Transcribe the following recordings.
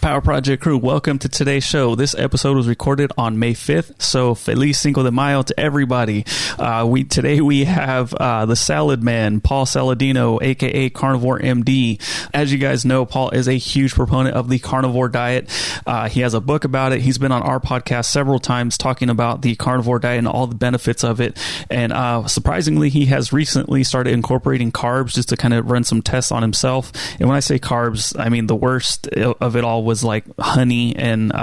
Power Project crew, welcome to today's show. This episode was recorded on May 5th, so Feliz Cinco de Mayo to everybody. Today we have the Salad Man, Paul Saladino, aka Carnivore MD. As you guys know, Paul is a huge proponent of the carnivore diet. He has a book about it. He's been on our podcast several times talking about the carnivore diet and all the benefits of it. And surprisingly, he has recently started incorporating carbs just to kind of run some tests on himself. And when I say carbs, I mean the worst of it all was like honey and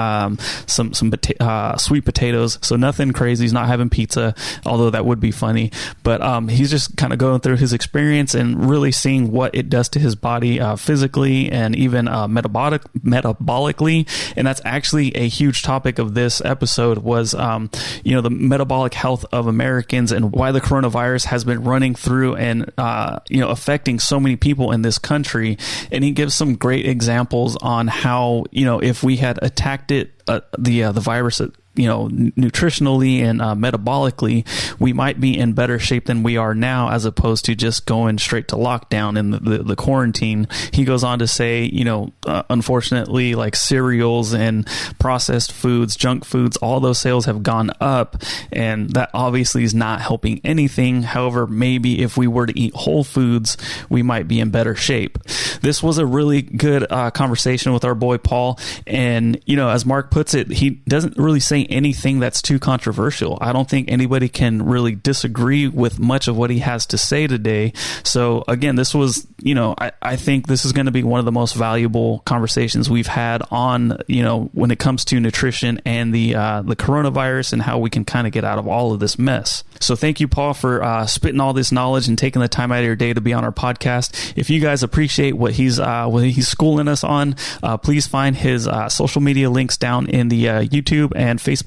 some sweet potatoes. So nothing crazy. He's not having pizza, although that would be funny. But he's just kind of going through his experience and really seeing what it does to his body physically and even metabolically. And that's actually a huge topic of this episode was, the metabolic health of Americans and why the coronavirus has been running through and, affecting so many people in this country. And he gives some great examples on how, if we had attacked it, the virus, nutritionally and metabolically, we might be in better shape than we are now, as opposed to just going straight to lockdown and the quarantine. He goes on to say, unfortunately, like cereals and processed foods, junk foods, all those sales have gone up, and that obviously is not helping anything. However, maybe if we were to eat whole foods, we might be in better shape. This was a really good conversation with our boy Paul, and as Mark puts it, he doesn't really say anything that's too controversial. I don't think anybody can really disagree with much of what he has to say today. So again, this was, I think this is going to be one of the most valuable conversations we've had on, when it comes to nutrition and the coronavirus and how we can kind of get out of all of this mess. So thank you, Paul, for spitting all this knowledge and taking the time out of your day to be on our podcast. If you guys appreciate what he's schooling us on, please find his social media links down in the YouTube and Facebook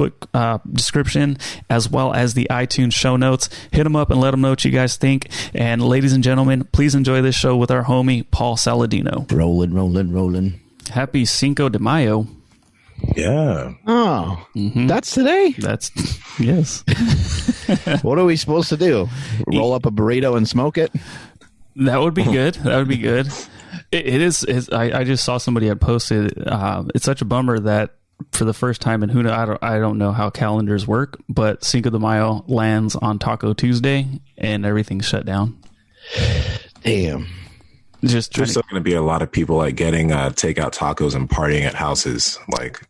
description, as well as the iTunes show notes. Hit him up and let him know what you guys think. And ladies and gentlemen, please enjoy this show with our homie Paul Saladino. Rolling. Happy Cinco de Mayo. Yeah. Oh, That's today? Yes. What are we supposed to do? Roll up a burrito and smoke it? That would be good. It is. I just saw somebody had posted. It's such a bummer that for the first time, and I don't know how calendars work, but Cinco de Mayo lands on Taco Tuesday and everything's shut down. Damn. There's still going to be a lot of people like getting takeout tacos and partying at houses like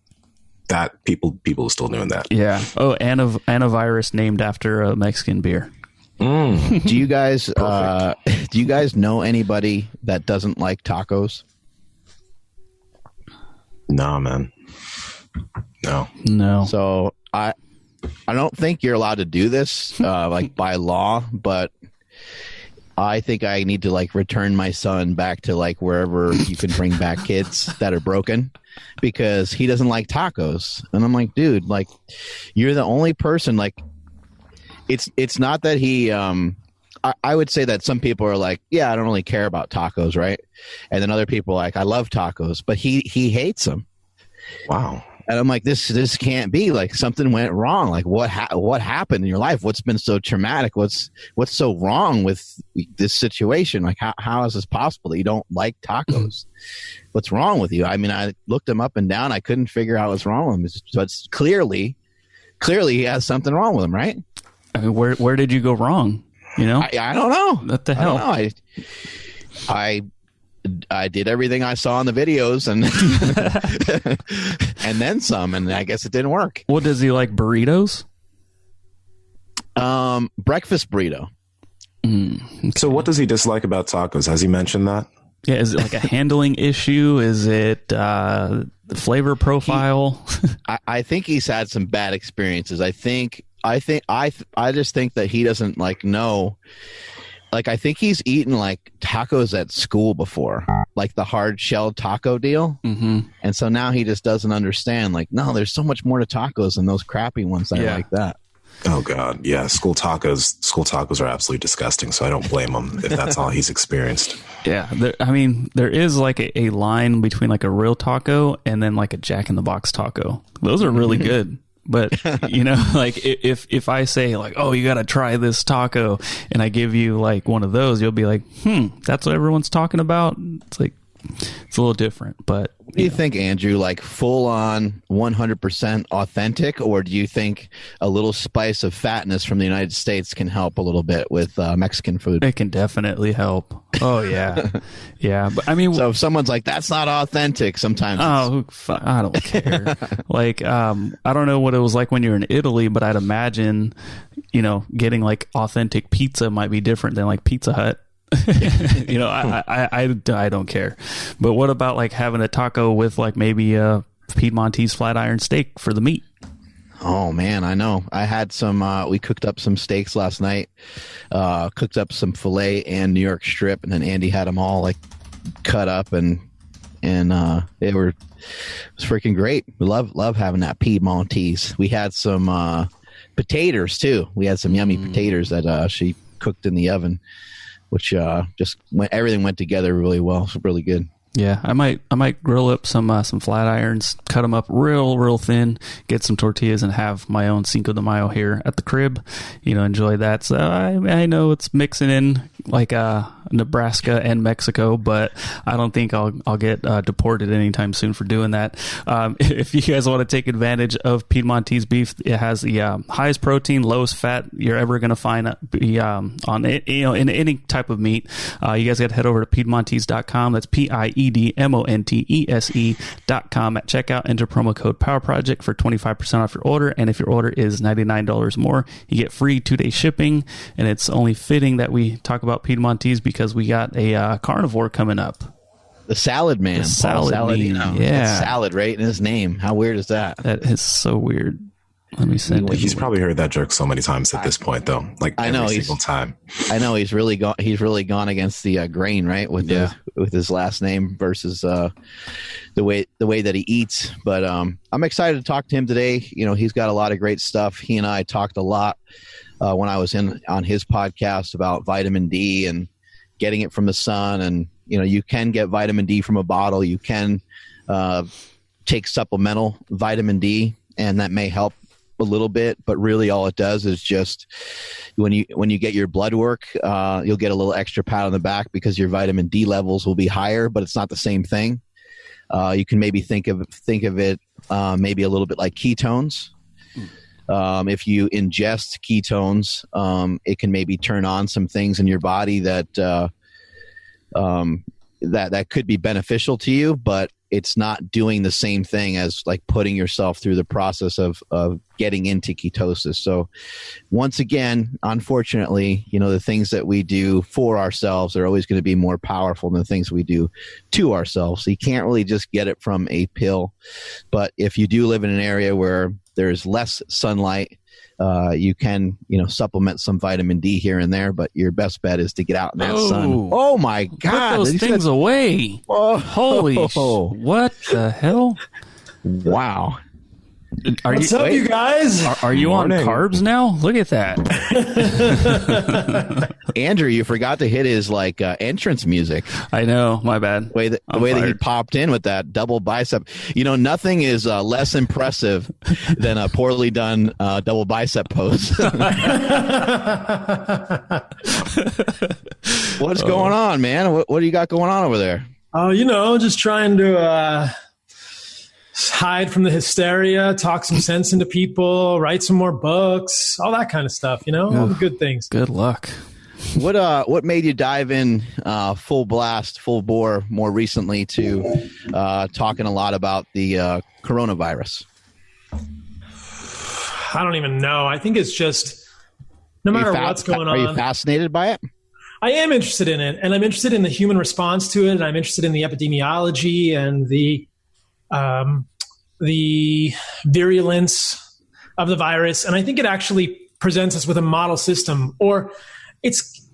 that. People are still doing that. Yeah. Oh, antivirus named after a Mexican beer. Do you guys know anybody that doesn't like tacos? Nah, man. No. So I don't think you're allowed to do this like by law, but I think I need to like return my son back to like wherever you can bring back kids that are broken, because he doesn't like tacos. And I'm like, dude, like you're the only person, like it's not that he I would say that some people are like, yeah, I don't really care about tacos, right? And then other people are like, I love tacos, but he hates them. Wow. And I'm like, this can't be, like something went wrong. Like what happened in your life? What's been so traumatic? What's so wrong with this situation? Like how is this possible that you don't like tacos? What's wrong with you? I mean, I looked him up and down. I couldn't figure out what's wrong with him. So it's clearly he has something wrong with him, right? I mean, where did you go wrong? I don't know. What the hell? I don't know. I did everything I saw in the videos and and then some, and I guess it didn't work. What does he like? Burritos? Breakfast burrito. Okay. So what does he dislike about tacos? Has he mentioned that? Yeah, is it like a handling issue? Is it the flavor profile? I think he's had some bad experiences. I just think that he doesn't like know. Like, I think he's eaten like tacos at school before, like the hard shell taco deal. Mm-hmm. And so now he just doesn't understand, like, no, there's so much more to tacos than those crappy ones that are like that. Oh God. Yeah. School tacos are absolutely disgusting. So I don't blame him if that's all he's experienced. Yeah. There is like a line between like a real taco and then like a Jack in the Box taco. Those are really good. But, like if I say like, oh, you got to try this taco and I give you like one of those, you'll be like, that's what everyone's talking about. It's like, it's a little different. But what do you think, Andrew? Like full on 100% authentic, or do you think a little spice of fatness from the United States can help a little bit with Mexican food? It can definitely help. Oh yeah, yeah. But I mean, so if someone's like, "That's not authentic," sometimes. I don't care. Like, I don't know what it was like when you're in Italy, but I'd imagine, getting like authentic pizza might be different than like Pizza Hut. I don't care. But what about like having a taco with like maybe a Piedmontese flat iron steak for the meat? Oh man, I know. I had some. We cooked up some steaks last night. Cooked up some filet and New York strip, and then Andy had them all like cut up, and it was freaking great. We love having that Piedmontese. We had some potatoes too. We had some yummy potatoes that she cooked in the oven, which everything went together really well. It's really good. Yeah, I might grill up some flat irons, cut them up real thin, get some tortillas, and have my own Cinco de Mayo here at the crib. Enjoy that. So I know it's mixing in like Nebraska and Mexico, but I don't think I'll get deported anytime soon for doing that. If you guys want to take advantage of Piedmontese beef, it has the highest protein, lowest fat you're ever going to find on it, in any type of meat. You guys got to head over to Piedmontese.com. That's PIEDMONTESE.com. At checkout, enter promo code Power Project for 25% off your order. And if your order is $99 more, you get free 2-day shipping. And it's only fitting that we talk about Piedmontese because we got a carnivore coming up. The Salad Man. The Saladino. Yeah. Salad right in his name. How weird is that? That is so weird. Let me send it. He's probably heard that joke so many times at this point, though. Like every single time. I know he's really gone. He's really gone against the grain, right? With his last name versus the way that he eats. But I'm excited to talk to him today. He's got a lot of great stuff. He and I talked a lot when I was on his podcast about vitamin D and getting it from the sun. And you can get vitamin D from a bottle. You can take supplemental vitamin D, and that may help a little bit, but really all it does is just when you get your blood work, you'll get a little extra pat on the back because your vitamin D levels will be higher, but it's not the same thing. You can maybe think of it maybe a little bit like ketones. If you ingest ketones, it can maybe turn on some things in your body that could be beneficial to you, but it's not doing the same thing as like putting yourself through the process of getting into ketosis. So once again, unfortunately, the things that we do for ourselves are always going to be more powerful than the things we do to ourselves. So you can't really just get it from a pill. But if you do live in an area where there's less sunlight, you can, supplement some vitamin D here and there, but your best bet is to get out in that sun. Oh my God. Put those things away. Oh, holy what the hell? Wow. What's up, you guys? Are you on carbs now? Look at that. Andrew, you forgot to hit his entrance music. I know, my bad. The way that he popped in with that double bicep. Nothing is less impressive than a poorly done double bicep pose. What's going on, man? What do you got going on over there? Oh, just trying to hide from the hysteria, talk some sense into people, write some more books, all that kind of stuff, all the good things. Good luck. What made you dive in full blast, full bore more recently to talking a lot about the coronavirus? I don't even know. I think it's just no matter what's going on. Are you fascinated by it? I am interested in it, and I'm interested in the human response to it, and I'm interested in the epidemiology and the virulence of the virus. And I think it actually presents us with a model system, or it's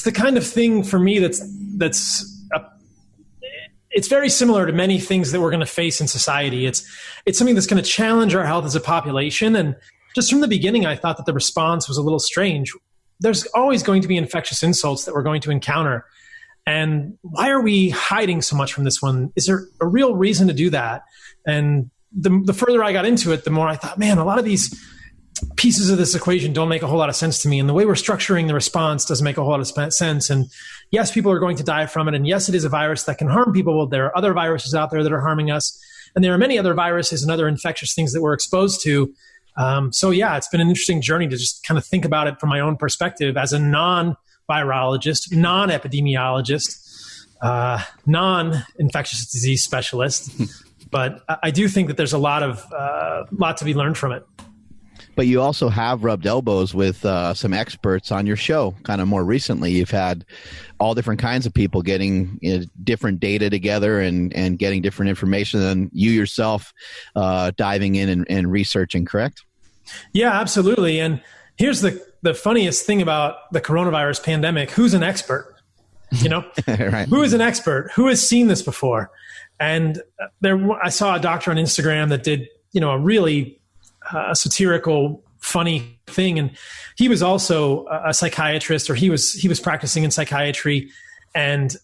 the kind of thing for me it's very similar to many things that we're going to face in society. It's something that's going to challenge our health as a population. And just from the beginning, I thought that the response was a little strange. There's always going to be infectious insults that we're going to encounter. And why are we hiding so much from this one? Is there a real reason to do that? And the further I got into it, the more I thought, man, a lot of these pieces of this equation don't make a whole lot of sense to me. And the way we're structuring the response doesn't make a whole lot of sense. And yes, people are going to die from it. And yes, it is a virus that can harm people. Well, there are other viruses out there that are harming us. And there are many other viruses and other infectious things that we're exposed to. So yeah, it's been an interesting journey to just kind of think about it from my own perspective as a non-virologist, non-epidemiologist, non-infectious disease specialist. But I do think that there's a lot to be learned from it. But you also have rubbed elbows with some experts on your show kind of more recently. You've had all different kinds of people getting different data together and getting different information, and you yourself diving in and researching, correct? Yeah, absolutely. And here's the funniest thing about the coronavirus pandemic. Who's an expert? You know, right. Who is an expert? Who has seen this before? And I saw a doctor on Instagram that did, a really satirical, funny thing. And he was also a psychiatrist, or he was practicing in psychiatry. And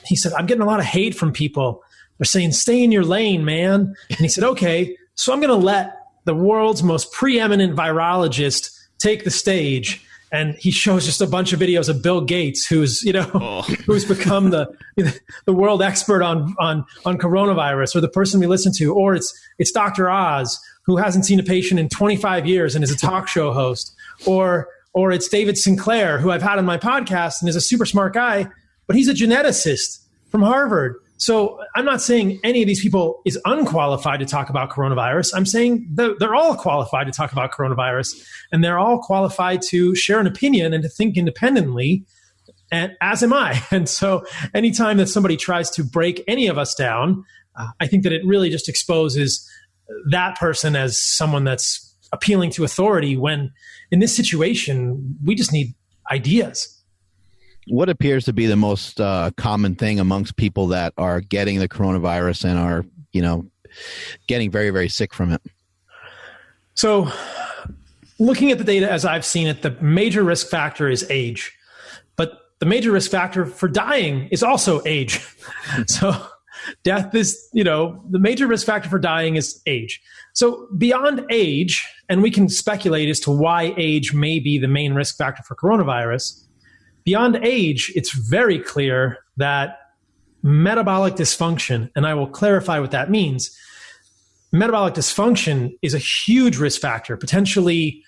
he said, I'm getting a lot of hate from people. They're saying, stay in your lane, man. And he said, okay, so I'm going to let the world's most preeminent virologist take the stage. And he shows just a bunch of videos of Bill Gates, who's become the world expert on coronavirus, or the person we listen to, or it's Dr. Oz, who hasn't seen a patient in 25 years and is a talk show host, or it's David Sinclair, who I've had on my podcast and is a super smart guy, but he's a geneticist from Harvard. So I'm not saying any of these people is unqualified to talk about coronavirus. I'm saying they're all qualified to talk about coronavirus, and they're all qualified to share an opinion and to think independently, and as am I. And so anytime that somebody tries to break any of us down, I think that it really just exposes that person as someone that's appealing to authority, when in this situation, we just need ideas. What appears to be the most common thing amongst people that are getting the coronavirus and are, getting very, very sick from it? So looking at the data as I've seen it, the major risk factor is age. But the major risk factor for dying is also age. So death is, the major risk factor for dying is age. So beyond age, and we can speculate as to why age may be the main risk factor for coronavirus, beyond age, it's very clear that metabolic dysfunction, and I will clarify what that means. Metabolic dysfunction is a huge risk factor, potentially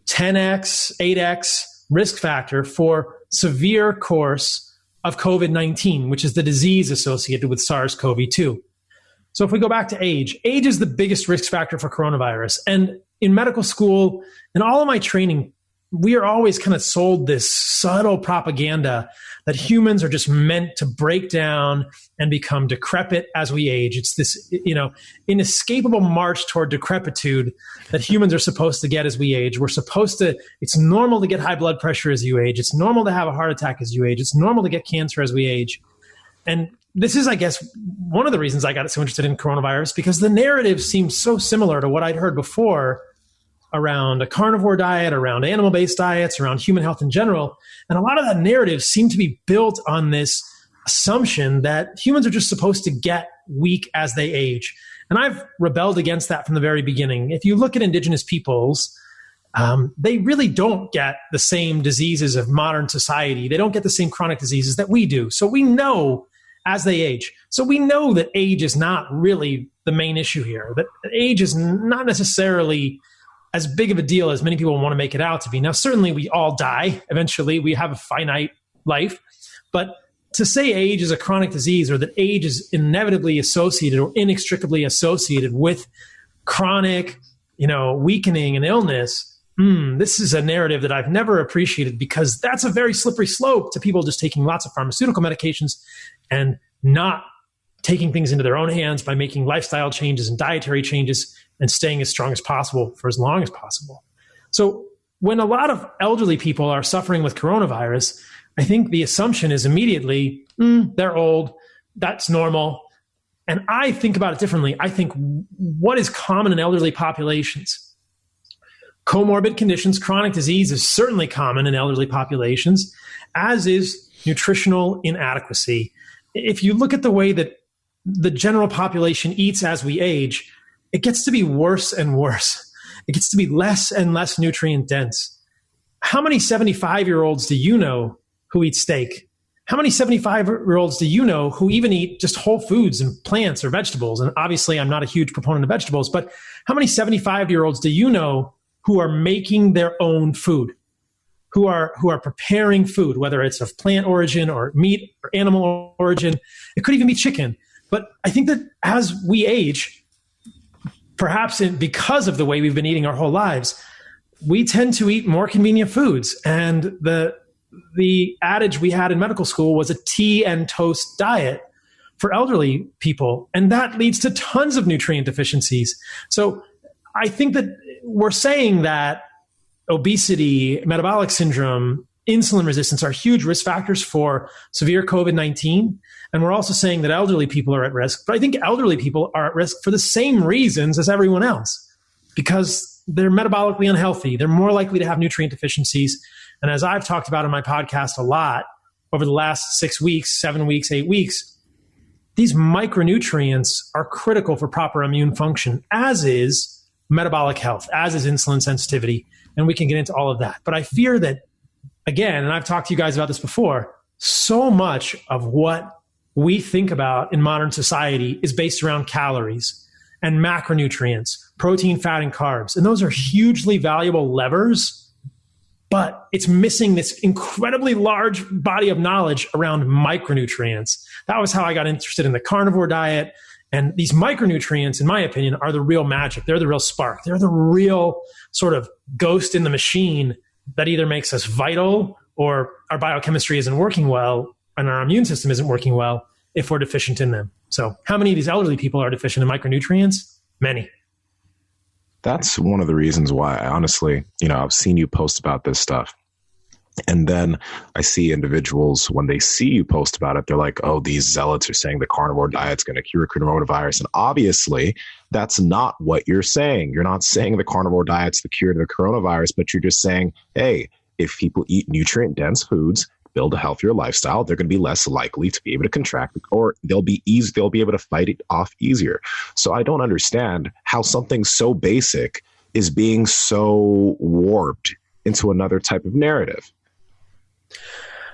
10x, 8x risk factor for severe course of COVID-19, which is the disease associated with SARS-CoV-2. So if we go back to age is the biggest risk factor for coronavirus. And in medical school and all of my training, we are always kind of sold this subtle propaganda that humans are just meant to break down and become decrepit as we age. It's this, inescapable march toward decrepitude that humans are supposed to get as we age. It's normal to get high blood pressure as you age. It's normal to have a heart attack as you age. It's normal to get cancer as we age. And this is, I guess, one of the reasons I got so interested in coronavirus, because the narrative seems so similar to what I'd heard before around a carnivore diet, around animal-based diets, around human health in general. And a lot of that narrative seemed to be built on this assumption that humans are just supposed to get weak as they age. And I've rebelled against that from the very beginning. If you look at indigenous peoples, they really don't get the same diseases of modern society. They don't get the same chronic diseases that we do. So we know as they age. So we know that age is not really the main issue here, that age is not necessarily as big of a deal as many people want to make it out to be. Now, certainly we all die. Eventually, we have a finite life. But to say age is a chronic disease, or that age is inevitably associated or inextricably associated with chronic, weakening and illness, this is a narrative that I've never appreciated, because that's a very slippery slope to people just taking lots of pharmaceutical medications and not taking things into their own hands by making lifestyle changes and dietary changes and staying as strong as possible for as long as possible. So when a lot of elderly people are suffering with coronavirus, I think the assumption is immediately, they're old, that's normal. And I think about it differently. I think what is common in elderly populations? Comorbid conditions, chronic disease is certainly common in elderly populations, as is nutritional inadequacy. If you look at the way that the general population eats as we age, it gets to be worse and worse. it gets to be less and less nutrient dense. How many 75-year-olds do you know who eat steak? How many 75-year-olds do you know who even eat just whole foods and plants or vegetables? And obviously, I'm not a huge proponent of vegetables, but how many 75-year-olds do you know who are making their own food, who are preparing food, whether it's of plant origin or meat or animal origin? It could even be chicken. But I think that as we age, perhaps because of the way we've been eating our whole lives, we tend to eat more convenient foods. And the adage we had in medical school was a tea and toast diet for elderly people. And that leads to tons of nutrient deficiencies. So I think that we're saying that obesity, metabolic syndrome, insulin resistance are huge risk factors for severe COVID-19. And we're also saying that elderly people are at risk. But I think elderly people are at risk for the same reasons as everyone else, because they're metabolically unhealthy. They're more likely to have nutrient deficiencies. And as I've talked about in my podcast a lot over the last 6 weeks, 7 weeks, 8 weeks, these micronutrients are critical for proper immune function, as is metabolic health, as is insulin sensitivity. And we can get into all of that. But I fear that, again, and I've talked to you guys about this before, so much of what we think about in modern society is based around calories and macronutrients, protein, fat, and carbs. And those are hugely valuable levers, but it's missing this incredibly large body of knowledge around micronutrients. That was how I got interested in the carnivore diet. And these micronutrients, in my opinion, are the real magic. They're the real spark. They're the real sort of ghost in the machine that either makes us vital or our biochemistry isn't working well and our immune system isn't working well if we're deficient in them. So how many of these elderly people are deficient in micronutrients? Many. That's one of the reasons why I honestly, I've seen you post about this stuff. And then I see individuals, when they see you post about it, they're like, oh, these zealots are saying the carnivore diet's going to cure coronavirus. And obviously, that's not what you're saying. You're not saying the carnivore diet's the cure to the coronavirus, but you're just saying, hey, if people eat nutrient-dense foods, build a healthier lifestyle, they're going to be less likely to be able to contract, or they'll be able to fight it off easier. So I don't understand how something so basic is being so warped into another type of narrative.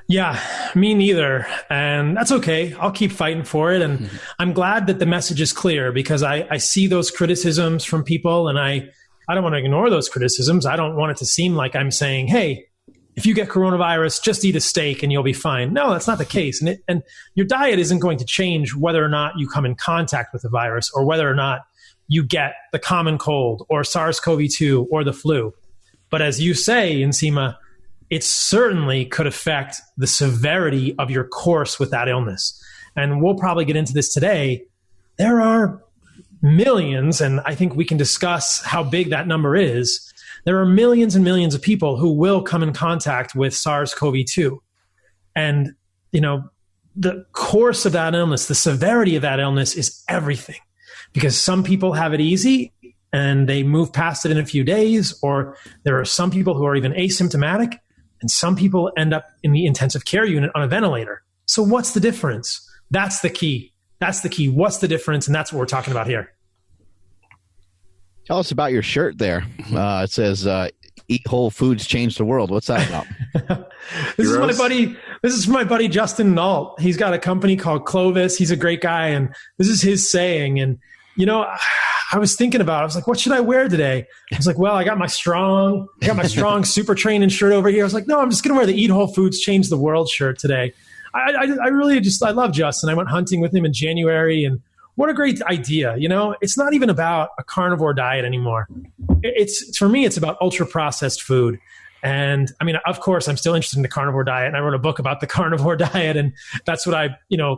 Yeah, me neither. And that's okay. I'll keep fighting for it. And I'm glad that the message is clear, because I see those criticisms from people, and I don't want to ignore those criticisms. I don't want it to seem like I'm saying, hey, if you get coronavirus, just eat a steak and you'll be fine. No, that's not the case. And your diet isn't going to change whether or not you come in contact with the virus, or whether or not you get the common cold or SARS-CoV-2 or the flu. But as you say, Nsima, it certainly could affect the severity of your course with that illness. And we'll probably get into this today. There are millions, and I think we can discuss how big that number is. There are millions and millions of people who will come in contact with SARS-CoV-2. And, the course of that illness, the severity of that illness is everything. Because some people have it easy and they move past it in a few days, or there are some people who are even asymptomatic, and some people end up in the intensive care unit on a ventilator. So what's the difference? That's the key. That's the key. What's the difference? And that's what we're talking about here. Tell us about your shirt there. It says, eat whole foods, change the world. What's that about? This is my buddy Justin Nault. He's got a company called Clovis. He's a great guy. And this is his saying. And, I was thinking about it. I was like, what should I wear today? I was like, well, I got my strong super training shirt over here. I was like, no, I'm just going to wear the Eat Whole Foods, Change the World shirt today. I love Justin. I went hunting with him in January, and what a great idea. It's not even about a carnivore diet anymore. For me, it's about ultra processed food. And of course, I'm still interested in the carnivore diet, and I wrote a book about the carnivore diet, and that's what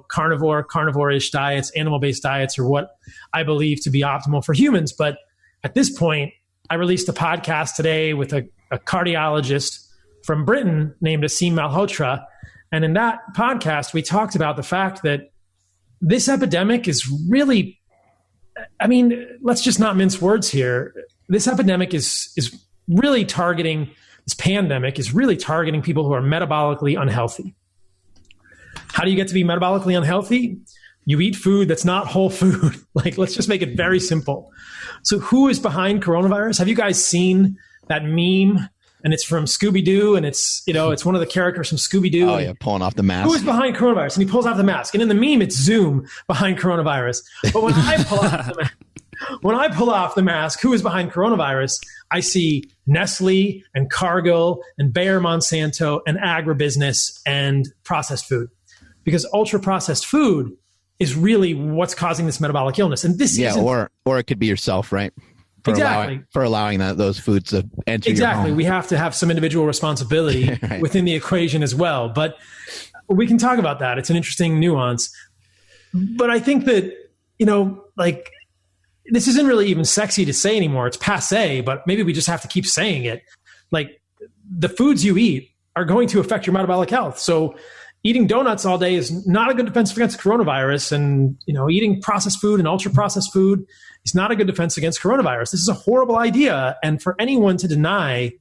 carnivore-ish diets, animal-based diets are what I believe to be optimal for humans. But at this point, I released a podcast today with a cardiologist from Britain named Asim Malhotra. And in that podcast, we talked about the fact that this epidemic is really, let's just not mince words here. This epidemic is really targeting, this pandemic is really targeting people who are metabolically unhealthy. How do you get to be metabolically unhealthy? You eat food that's not whole food. Like, let's just make it very simple. So who is behind coronavirus? Have you guys seen that meme? And it's from Scooby-Doo, and it's one of the characters from Scooby-Doo. Oh yeah, pulling off the mask. Who is behind coronavirus? And he pulls off the mask. And in the meme, it's Zoom behind coronavirus. But when I pull off the mask, who is behind coronavirus? I see Nestle and Cargill and Bayer Monsanto and agribusiness and processed food, because ultra processed food is really what's causing this metabolic illness. And this or it could be yourself, right? For allowing those foods to enter your home. We have to have some individual responsibility right. within the equation as well. But we can talk about that. It's an interesting nuance. But I think that, this isn't really even sexy to say anymore. It's passé, but maybe we just have to keep saying it. Like, the foods you eat are going to affect your metabolic health. So eating donuts all day is not a good defense against coronavirus. And, eating processed food and ultra processed food is not a good defense against coronavirus. This is a horrible idea. And for anyone to deny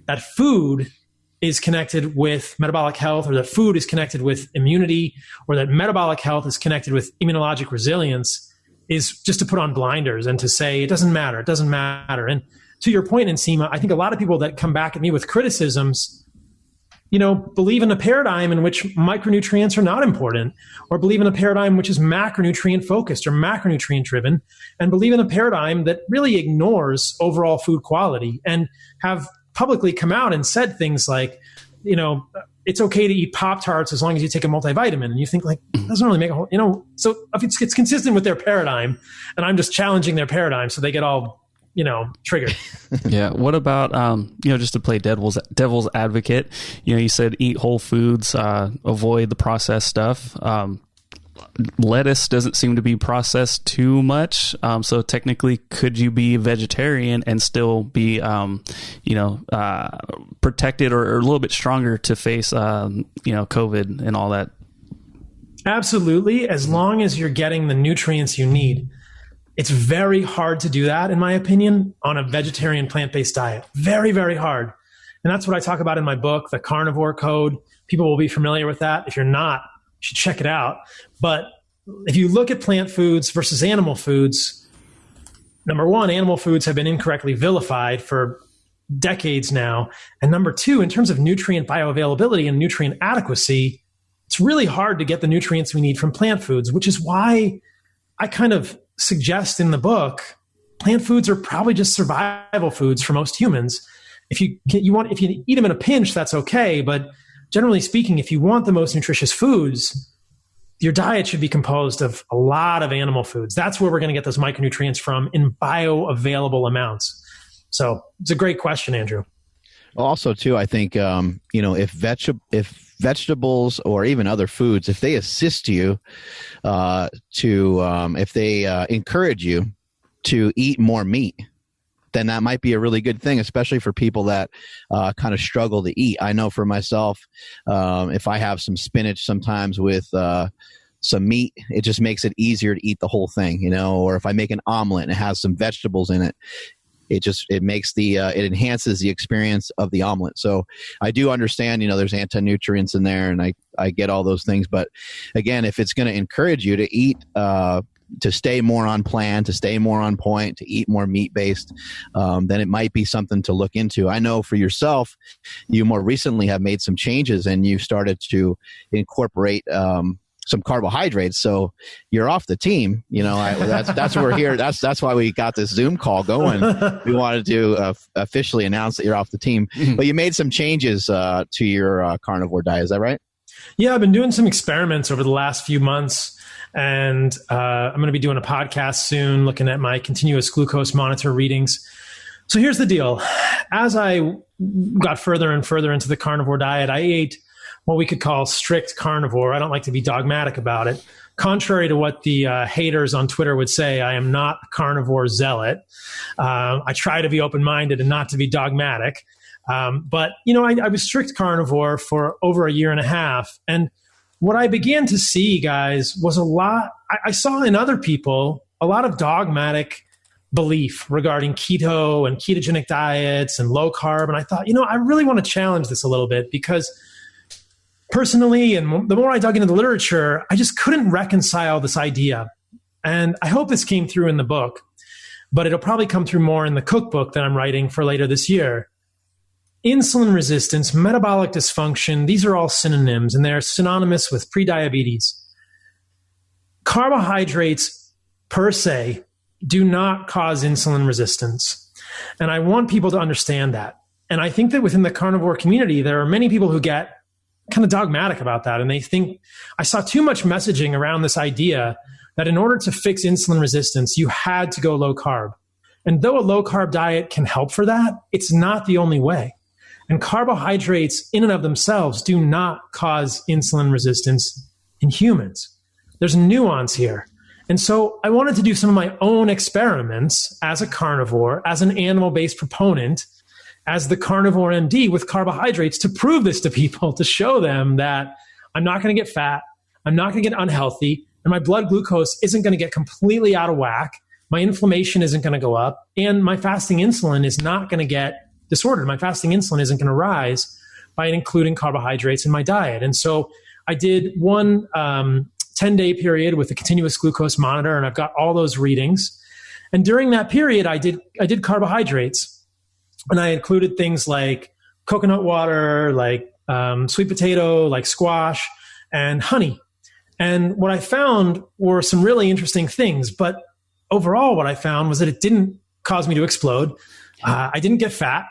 that food is connected with metabolic health, or that food is connected with immunity, or that metabolic health is connected with immunologic resilience, is just to put on blinders and to say, it doesn't matter. It doesn't matter. And to your point, Nsima, I think a lot of people that come back at me with criticisms, believe in a paradigm in which micronutrients are not important, or believe in a paradigm which is macronutrient focused or macronutrient driven, and believe in a paradigm that really ignores overall food quality, and have publicly come out and said things like, it's okay to eat Pop-Tarts as long as you take a multivitamin. And you think, like, it doesn't really make a whole, so if it's consistent with their paradigm, and I'm just challenging their paradigm, so they get all, triggered. Yeah. What about, just to play devil's advocate, you said eat whole foods, avoid the processed stuff. Lettuce doesn't seem to be processed too much. So technically, could you be a vegetarian and still be, protected or a little bit stronger to face, COVID and all that? Absolutely. As long as you're getting the nutrients you need. It's very hard to do that, in my opinion, on a vegetarian plant-based diet. Very, very hard. And that's what I talk about in my book, The Carnivore Code. People will be familiar with that. If you're not, you should check it out. But if you look at plant foods versus animal foods, number one, animal foods have been incorrectly vilified for decades now. And number two, in terms of nutrient bioavailability and nutrient adequacy, it's really hard to get the nutrients we need from plant foods, which is why I kind of suggest in the book, plant foods are probably just survival foods for most humans. If you eat them in a pinch, that's okay. But generally speaking, if you want the most nutritious foods, your diet should be composed of a lot of animal foods. That's where we're going to get those micronutrients from in bioavailable amounts. So it's a great question, Andrew. Also, too, I think, if vegetables or even other foods, if they assist you if they encourage you to eat more meat, then that might be a really good thing, especially for people that kind of struggle to eat. I know for myself, if I have some spinach sometimes with some meat, it just makes it easier to eat the whole thing, or if I make an omelet and it has some vegetables in it, it makes it enhances the experience of the omelet. So I do understand, there's anti-nutrients in there, and I get all those things. But again, if it's going to encourage you to eat, to stay more on plan, to stay more on point, to eat more meat-based, then it might be something to look into. I know for yourself, you more recently have made some changes, and you started to incorporate some carbohydrates, so you're off the team. That's why we're here. That's why we got this Zoom call going. We wanted to officially announce that you're off the team. But you made some changes to your carnivore diet. Is that right? Yeah, I've been doing some experiments over the last few months, and I'm going to be doing a podcast soon, looking at my continuous glucose monitor readings. So here's the deal: as I got further and further into the carnivore diet, I ate what we could call strict carnivore. I don't like to be dogmatic about it. Contrary to what the haters on Twitter would say, I am not a carnivore zealot. I try to be open-minded and not to be dogmatic. But I was strict carnivore for over a year and a half. And what I began to see, guys, was I saw in other people a lot of dogmatic belief regarding keto and ketogenic diets and low carb. And I thought, I really want to challenge this a little bit, because personally, and the more I dug into the literature, I just couldn't reconcile this idea. And I hope this came through in the book, but it'll probably come through more in the cookbook that I'm writing for later this year. Insulin resistance, metabolic dysfunction, these are all synonyms, and they're synonymous with prediabetes. Carbohydrates per se do not cause insulin resistance. And I want people to understand that. And I think that within the carnivore community, there are many people who get kind of dogmatic about that. And they think, I saw too much messaging around this idea that in order to fix insulin resistance, you had to go low carb. And though a low carb diet can help for that, it's not the only way. And carbohydrates in and of themselves do not cause insulin resistance in humans. There's nuance here. And so I wanted to do some of my own experiments as a carnivore, as an animal-based proponent, as the Carnivore MD with carbohydrates to prove this to people, to show them that I'm not going to get fat, I'm not going to get unhealthy, and my blood glucose isn't going to get completely out of whack, my inflammation isn't going to go up, and my fasting insulin is not going to get disordered. My fasting insulin isn't going to rise by including carbohydrates in my diet. And so I did one 10-day period with a continuous glucose monitor, and I've got all those readings. And during that period, I did carbohydrates. And I included things like coconut water, like sweet potato, like squash, and honey. And what I found were some really interesting things. But overall, what I found was that it didn't cause me to explode. I didn't get fat.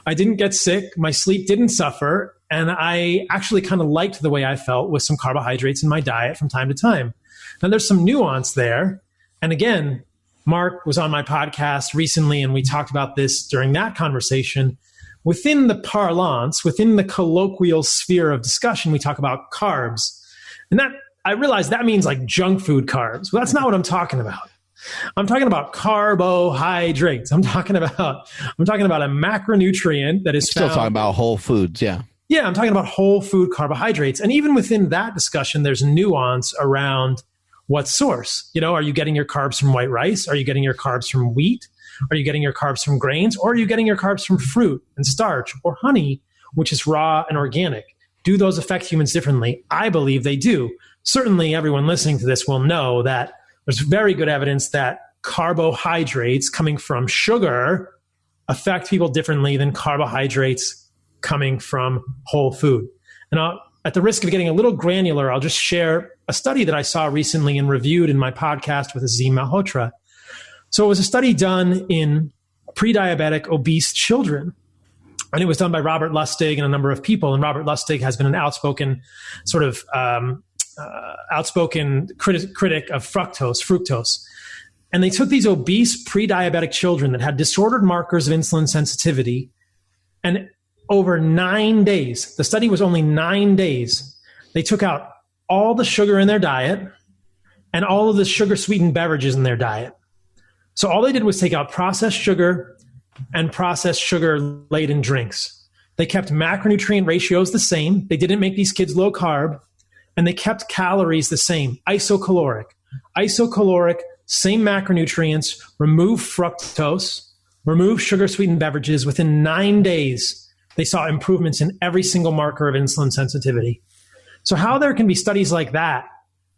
I didn't get sick. My sleep didn't suffer. And I actually kind of liked the way I felt with some carbohydrates in my diet from time to time. Now, there's some nuance there. And again, Mark was on my podcast recently, and we talked about this during that conversation. Within the parlance, within the colloquial sphere of discussion, we talk about carbs. And that I realize that means like junk food carbs. Well, that's not what I'm talking about. I'm talking about carbohydrates. I'm talking about a macronutrient that is still talking about whole foods, yeah. Yeah, I'm talking about whole food carbohydrates. And even within that discussion, there's nuance around what source. You know, are you getting your carbs from white rice? Are you getting your carbs from wheat? Are you getting your carbs from grains? Or are you getting your carbs from fruit and starch or honey, which is raw and organic? Do those affect humans differently? I believe they do. Certainly everyone listening to this will know that there's very good evidence that carbohydrates coming from sugar affect people differently than carbohydrates coming from whole food. And at the risk of getting a little granular, I'll just share a study that I saw recently and reviewed in my podcast with Nsima. So it was a study done in pre-diabetic obese children. And it was done by Robert Lustig and a number of people. And Robert Lustig has been an outspoken critic of fructose. And they took these obese pre-diabetic children that had disordered markers of insulin sensitivity, and over 9 days, the study was only 9 days, they took out all the sugar in their diet and all of the sugar-sweetened beverages in their diet. So all they did was take out processed sugar and processed sugar-laden drinks. They kept macronutrient ratios the same. They didn't make these kids low carb, and they kept calories the same, isocaloric, same macronutrients, remove fructose, remove sugar-sweetened beverages. Within 9 days, they saw improvements in every single marker of insulin sensitivity. So how there can be studies like that,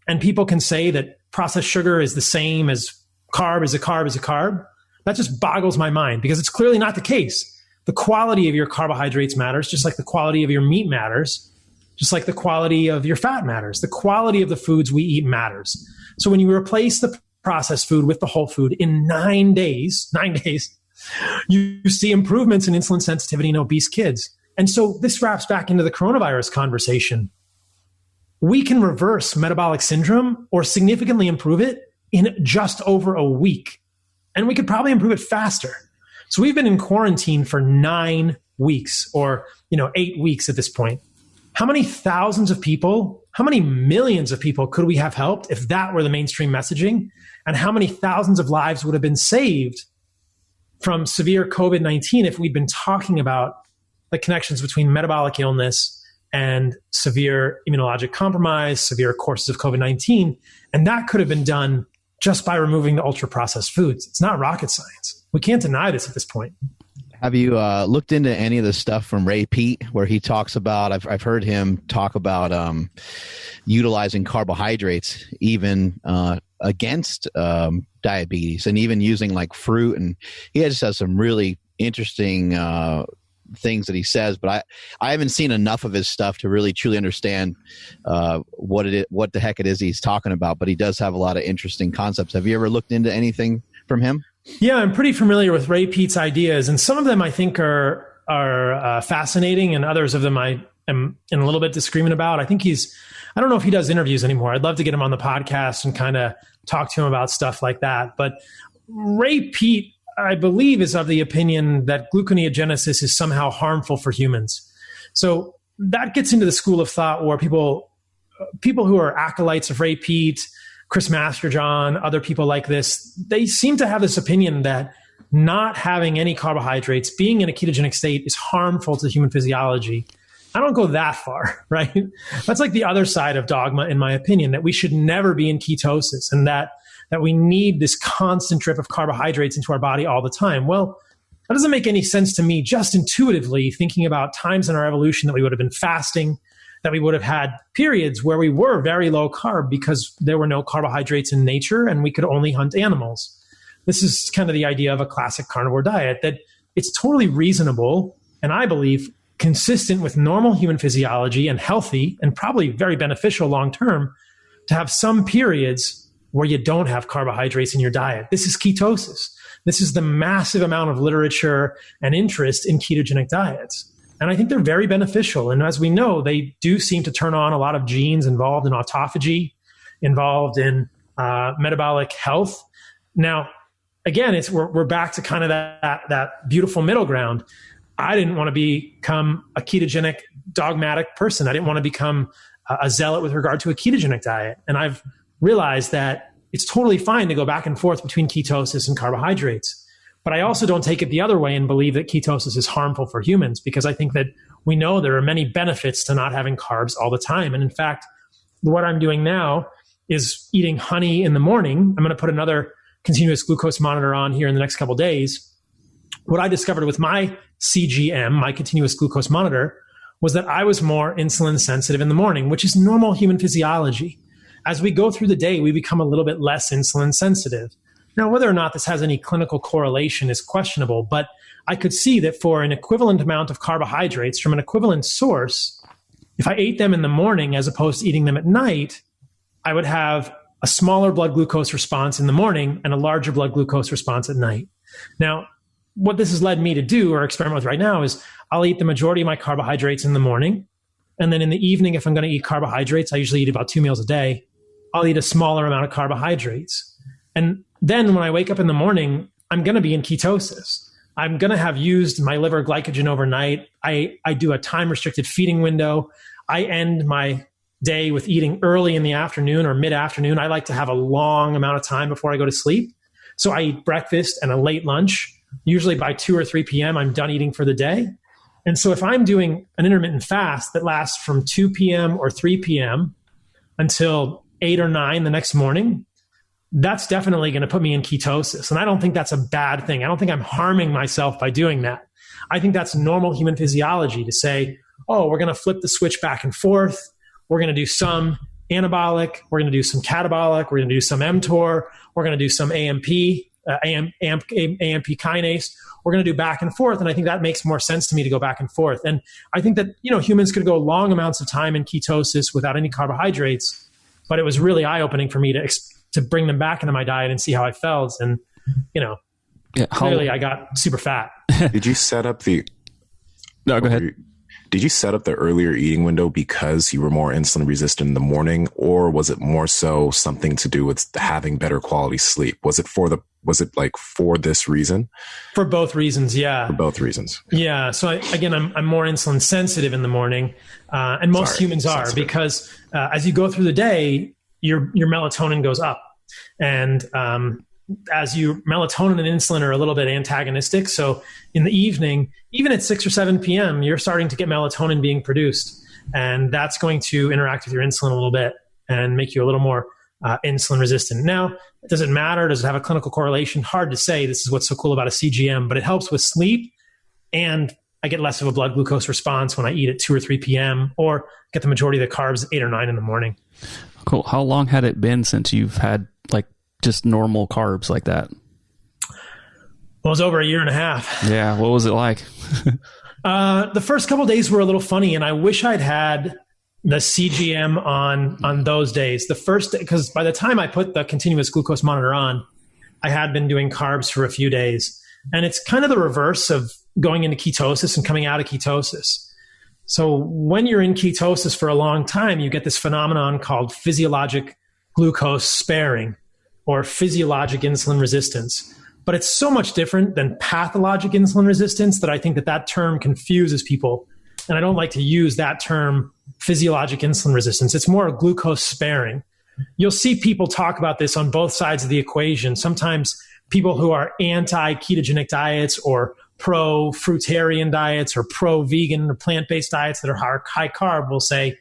and people can say that processed sugar is the same as carb is a carb, that just boggles my mind, because it's clearly not the case. The quality of your carbohydrates matters, just like the quality of your meat matters, just like the quality of your fat matters. The quality of the foods we eat matters. So when you replace the processed food with the whole food in 9 days, you see improvements in insulin sensitivity in obese kids. And so this wraps back into the coronavirus conversation. We can reverse metabolic syndrome or significantly improve it in just over a week. And we could probably improve it faster. So we've been in quarantine for 9 weeks, or 8 weeks at this point. How many thousands of people, how many millions of people could we have helped if that were the mainstream messaging? And how many thousands of lives would have been saved from severe COVID-19 if we'd been talking about the connections between metabolic illness and severe immunologic compromise, severe courses of COVID-19. And that could have been done just by removing the ultra-processed foods. It's not rocket science. We can't deny this at this point. Have you looked into any of the stuff from Ray Peat where he talks about, I've heard him talk about utilizing carbohydrates even against diabetes, and even using like fruit, and he just has some really interesting things that he says, but I haven't seen enough of his stuff to really truly understand what the heck it is he's talking about, but he does have a lot of interesting concepts. Have you ever looked into anything from him? Yeah, I'm pretty familiar with Ray Peat's ideas, and some of them I think are fascinating, and others of them I am in a little bit disagreement about. I don't know if he does interviews anymore. I'd love to get him on the podcast and kind of talk to him about stuff like that. But Ray Peat, I believe, is of the opinion that gluconeogenesis is somehow harmful for humans. So that gets into the school of thought where people who are acolytes of Ray Peat, Chris Masterjohn, other people like this, they seem to have this opinion that not having any carbohydrates, being in a ketogenic state, is harmful to human physiology. I don't go that far, right? That's like the other side of dogma, in my opinion, that we should never be in ketosis, and that we need this constant drip of carbohydrates into our body all the time. Well, that doesn't make any sense to me, just intuitively, thinking about times in our evolution that we would have been fasting, that we would have had periods where we were very low carb because there were no carbohydrates in nature and we could only hunt animals. This is kind of the idea of a classic carnivore diet, that it's totally reasonable, and I believe consistent with normal human physiology and healthy and probably very beneficial long-term to have some periods where you don't have carbohydrates in your diet. This is ketosis. This is the massive amount of literature and interest in ketogenic diets. And I think they're very beneficial. And as we know, they do seem to turn on a lot of genes involved in autophagy, involved in metabolic health. Now, again, we're back to kind of that beautiful middle ground. I didn't want to become a ketogenic dogmatic person. I didn't want to become a zealot with regard to a ketogenic diet. And I've realized that it's totally fine to go back and forth between ketosis and carbohydrates. But I also don't take it the other way and believe that ketosis is harmful for humans, because I think that we know there are many benefits to not having carbs all the time. And in fact, what I'm doing now is eating honey in the morning. I'm going to put another continuous glucose monitor on here in the next couple of days. What I discovered with my CGM, my continuous glucose monitor, was that I was more insulin sensitive in the morning, which is normal human physiology. As we go through the day, we become a little bit less insulin sensitive. Now, whether or not this has any clinical correlation is questionable, but I could see that for an equivalent amount of carbohydrates from an equivalent source, if I ate them in the morning as opposed to eating them at night, I would have a smaller blood glucose response in the morning and a larger blood glucose response at night. Now, what this has led me to do or experiment with right now is I'll eat the majority of my carbohydrates in the morning. And then in the evening, if I'm going to eat carbohydrates, I usually eat about 2 meals a day. I'll eat a smaller amount of carbohydrates. And then when I wake up in the morning, I'm going to be in ketosis. I'm going to have used my liver glycogen overnight. I do a time-restricted feeding window. I end my day with eating early in the afternoon or mid-afternoon. I like to have a long amount of time before I go to sleep. So I eat breakfast and a late lunch. Usually by 2 or 3 p.m., I'm done eating for the day. And so if I'm doing an intermittent fast that lasts from 2 p.m. or 3 p.m. until 8 or 9 the next morning, that's definitely going to put me in ketosis. And I don't think that's a bad thing. I don't think I'm harming myself by doing that. I think that's normal human physiology to say, oh, we're going to flip the switch back and forth. We're going to do some anabolic. We're going to do some catabolic. We're going to do some mTOR. We're going to do some AMP kinase. We're going to do back and forth. And I think that makes more sense to me to go back and forth. And I think that, humans could go long amounts of time in ketosis without any carbohydrates, but it was really eye-opening for me to bring them back into my diet and see how I felt. And, clearly I got super fat. Did you set up No, go ahead. Did you set up the earlier eating window because you were more insulin resistant in the morning, or was it more so something to do with having better quality sleep? Was it for this reason? For both reasons, yeah. For both reasons. Yeah. So I'm more insulin sensitive in the morning, and most humans are, because as you go through the day, your melatonin goes up, and as melatonin and insulin are a little bit antagonistic. So in the evening, even at 6 or 7 p.m., you're starting to get melatonin being produced. And that's going to interact with your insulin a little bit and make you a little more insulin resistant. Now, does it matter? Does it have a clinical correlation? Hard to say. This is what's so cool about a CGM, but it helps with sleep. and I get less of a blood glucose response when I eat at 2 or 3 p.m. or get the majority of the carbs at 8 or 9 in the morning. Cool. How long had it been since you've had like just normal carbs like that? Well, it was over a year and a half. Yeah. What was it like? The first couple of days were a little funny, and I wish I'd had the CGM on those days. The first, because by the time I put the continuous glucose monitor on, I had been doing carbs for a few days. And it's kind of the reverse of going into ketosis and coming out of ketosis. So when you're in ketosis for a long time, you get this phenomenon called physiologic glucose sparing or physiologic insulin resistance. But it's so much different than pathologic insulin resistance that I think that term confuses people. And I don't like to use that term, physiologic insulin resistance. It's more glucose sparing. You'll see people talk about this on both sides of the equation. Sometimes people who are anti-ketogenic diets or pro-fruitarian diets or pro-vegan or plant-based diets that are high carb will say,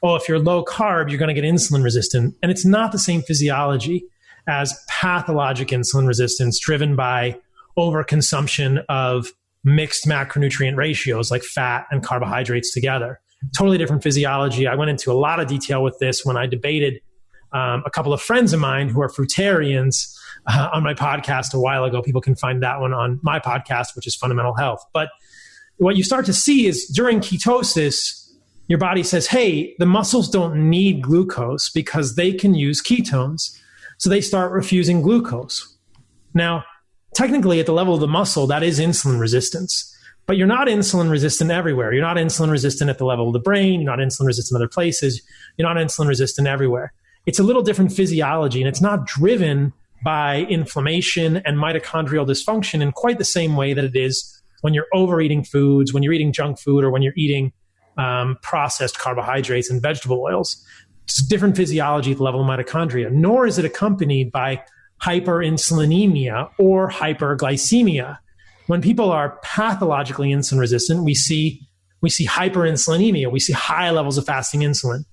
oh, if you're low carb, you're going to get insulin resistant. And it's not the same physiology as pathologic insulin resistance driven by overconsumption of mixed macronutrient ratios like fat and carbohydrates together. Totally different physiology. I went into a lot of detail with this when I debated a couple of friends of mine who are fruitarians on my podcast a while ago. People can find that one on my podcast, which is Fundamental Health. But what you start to see is during ketosis, your body says, hey, the muscles don't need glucose because they can use ketones. So they start refusing glucose. Now, technically at the level of the muscle, that is insulin resistance. But you're not insulin resistant everywhere. You're not insulin resistant at the level of the brain. You're not insulin resistant other places. You're not insulin resistant everywhere. It's a little different physiology, and it's not driven by inflammation and mitochondrial dysfunction in quite the same way that it is when you're overeating foods, when you're eating junk food, or when you're eating processed carbohydrates and vegetable oils. It's different physiology at the level of mitochondria, nor is it accompanied by hyperinsulinemia or hyperglycemia. When people are pathologically insulin resistant, we see hyperinsulinemia. We see high levels of fasting insulin.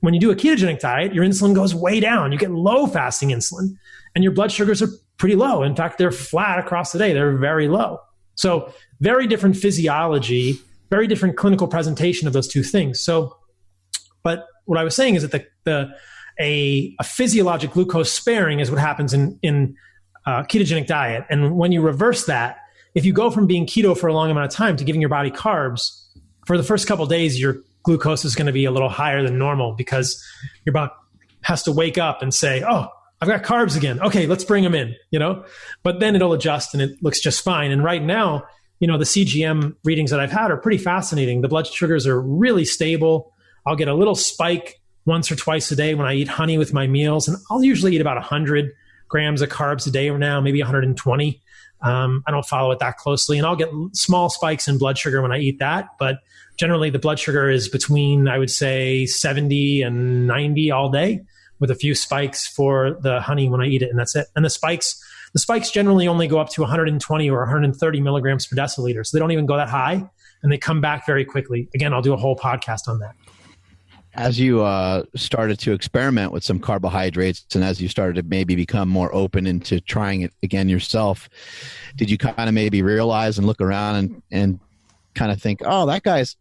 When you do a ketogenic diet, your insulin goes way down. You get low fasting insulin, and your blood sugars are pretty low. In fact, they're flat across the day. They're very low. So very different physiology, very different clinical presentation of those two things. So, but what I was saying is that a physiologic glucose sparing is what happens in ketogenic diet. And when you reverse that, if you go from being keto for a long amount of time to giving your body carbs, for the first couple of days, your glucose is going to be a little higher than normal because your body has to wake up and say, oh, I've got carbs again. Okay, let's bring them in, but then it'll adjust and it looks just fine. And right now, the CGM readings that I've had are pretty fascinating. The blood sugars are really stable. I'll get a little spike once or twice a day when I eat honey with my meals. And I'll usually eat about 100 grams of carbs a day now, maybe 120. I don't follow it that closely. And I'll get small spikes in blood sugar when I eat that. But generally, the blood sugar is between, I would say, 70 and 90 all day, with a few spikes for the honey when I eat it, and that's it. And the spikes generally only go up to 120 or 130 milligrams per deciliter. So they don't even go that high, and they come back very quickly. Again, I'll do a whole podcast on that. As you started to experiment with some carbohydrates, and as you started to maybe become more open into trying it again yourself, did you kind of maybe realize and look around and kind of think, oh, that guy's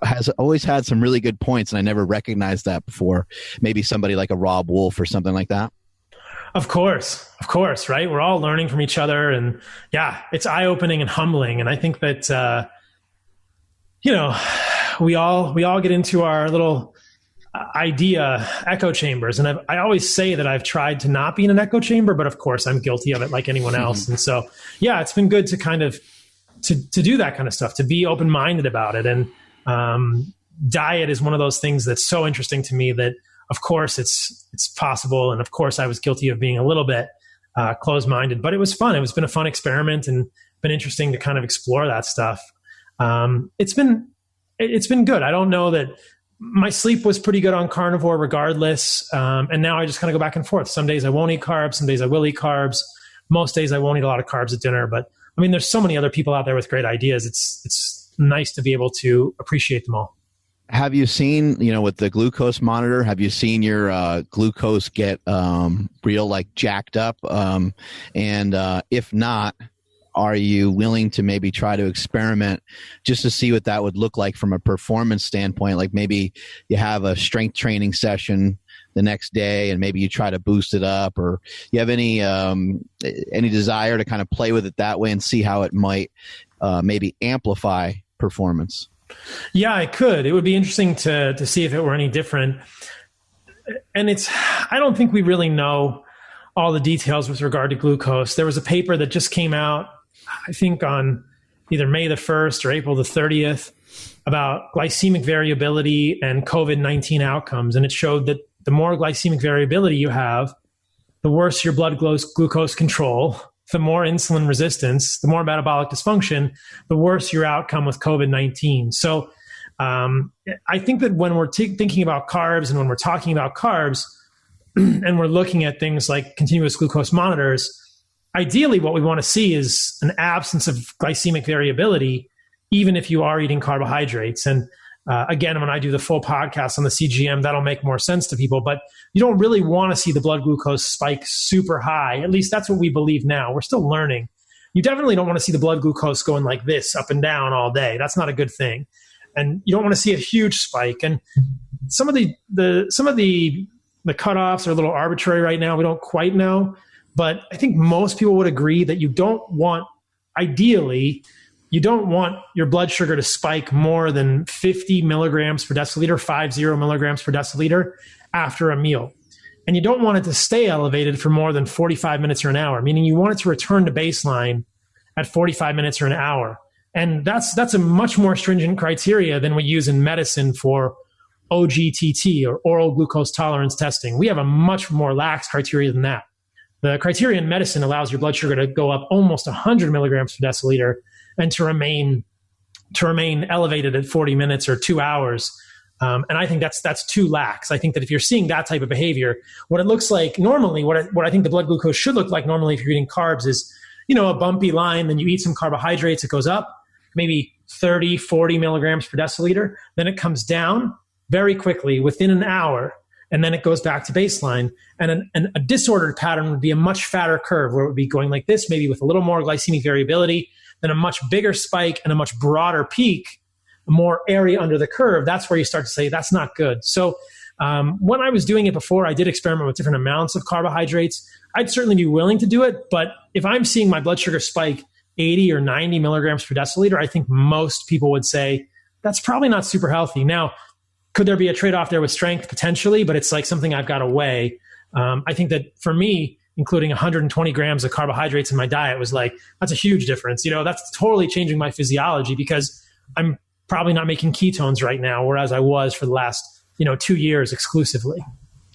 has always had some really good points, and I never recognized that before? Maybe somebody like a Rob Wolf or something like that. Of course, right? We're all learning from each other, and yeah, it's eye-opening and humbling. And I think that we all get into our little idea echo chambers, and I always say that I've tried to not be in an echo chamber, but of course I'm guilty of it like anyone else. And so, yeah, it's been good to kind of to do that kind of stuff, to be open-minded about it. And diet is one of those things that's so interesting to me that, of course, it's possible. And of course, I was guilty of being a little bit closed-minded, but it was fun. It's been a fun experiment and been interesting to kind of explore that stuff. It's been good. I don't know that my sleep was pretty good on carnivore regardless. And now I just kind of go back and forth. Some days I won't eat carbs. Some days I will eat carbs. Most days I won't eat a lot of carbs at dinner. But I mean, there's so many other people out there with great ideas. It's nice to be able to appreciate them all. Have you seen, with the glucose monitor, have you seen your glucose get real jacked up? And if not, are you willing to maybe try to experiment just to see what that would look like from a performance standpoint? Like maybe you have a strength training session the next day and maybe you try to boost it up, or you have any desire to kind of play with it that way and see how it might maybe amplify performance? Yeah, I could. It would be interesting to see if it were any different. And I don't think we really know all the details with regard to glucose. There was a paper that just came out, I think on either May the 1st or April the 30th, about glycemic variability and COVID-19 outcomes. And it showed that the more glycemic variability you have, the worse your blood glucose control, the more insulin resistance, the more metabolic dysfunction, the worse your outcome with COVID-19. So I think that when we're thinking about carbs and when we're talking about carbs and we're looking at things like continuous glucose monitors, ideally what we want to see is an absence of glycemic variability, even if you are eating carbohydrates. And again, when I do the full podcast on the CGM, that'll make more sense to people. But you don't really want to see the blood glucose spike super high. At least that's what we believe now. We're still learning. You definitely don't want to see the blood glucose going like this up and down all day. That's not a good thing. And you don't want to see a huge spike. And some of the cutoffs are a little arbitrary right now. We don't quite know. But I think most people would agree that ideally, you don't want your blood sugar to spike more than 50 milligrams per deciliter, 50 milligrams per deciliter after a meal. And you don't want it to stay elevated for more than 45 minutes or an hour, meaning you want it to return to baseline at 45 minutes or an hour. And that's a much more stringent criteria than we use in medicine for OGTT, or oral glucose tolerance testing. We have a much more lax criteria than that. The criteria in medicine allows your blood sugar to go up almost 100 milligrams per deciliter and to remain elevated at 40 minutes or 2 hours. And I think that's too lax. I think that if you're seeing that type of behavior, what it looks like normally, what I think the blood glucose should look like normally if you're eating carbs is, a bumpy line, then you eat some carbohydrates, it goes up maybe 30, 40 milligrams per deciliter. Then it comes down very quickly within an hour, and then it goes back to baseline. And a disordered pattern would be a much fatter curve where it would be going like this, maybe with a little more glycemic variability, then a much bigger spike and a much broader peak, more area under the curve. That's where you start to say, that's not good. So when I was doing it before, I did experiment with different amounts of carbohydrates. I'd certainly be willing to do it. But if I'm seeing my blood sugar spike 80 or 90 milligrams per deciliter, I think most people would say that's probably not super healthy. Now, could there be a trade-off there with strength? Potentially, but it's like something I've got to weigh. I think that for me, including 120 grams of carbohydrates in my diet was like, that's a huge difference. That's totally changing my physiology because I'm probably not making ketones right now, whereas I was for the last, 2 years exclusively.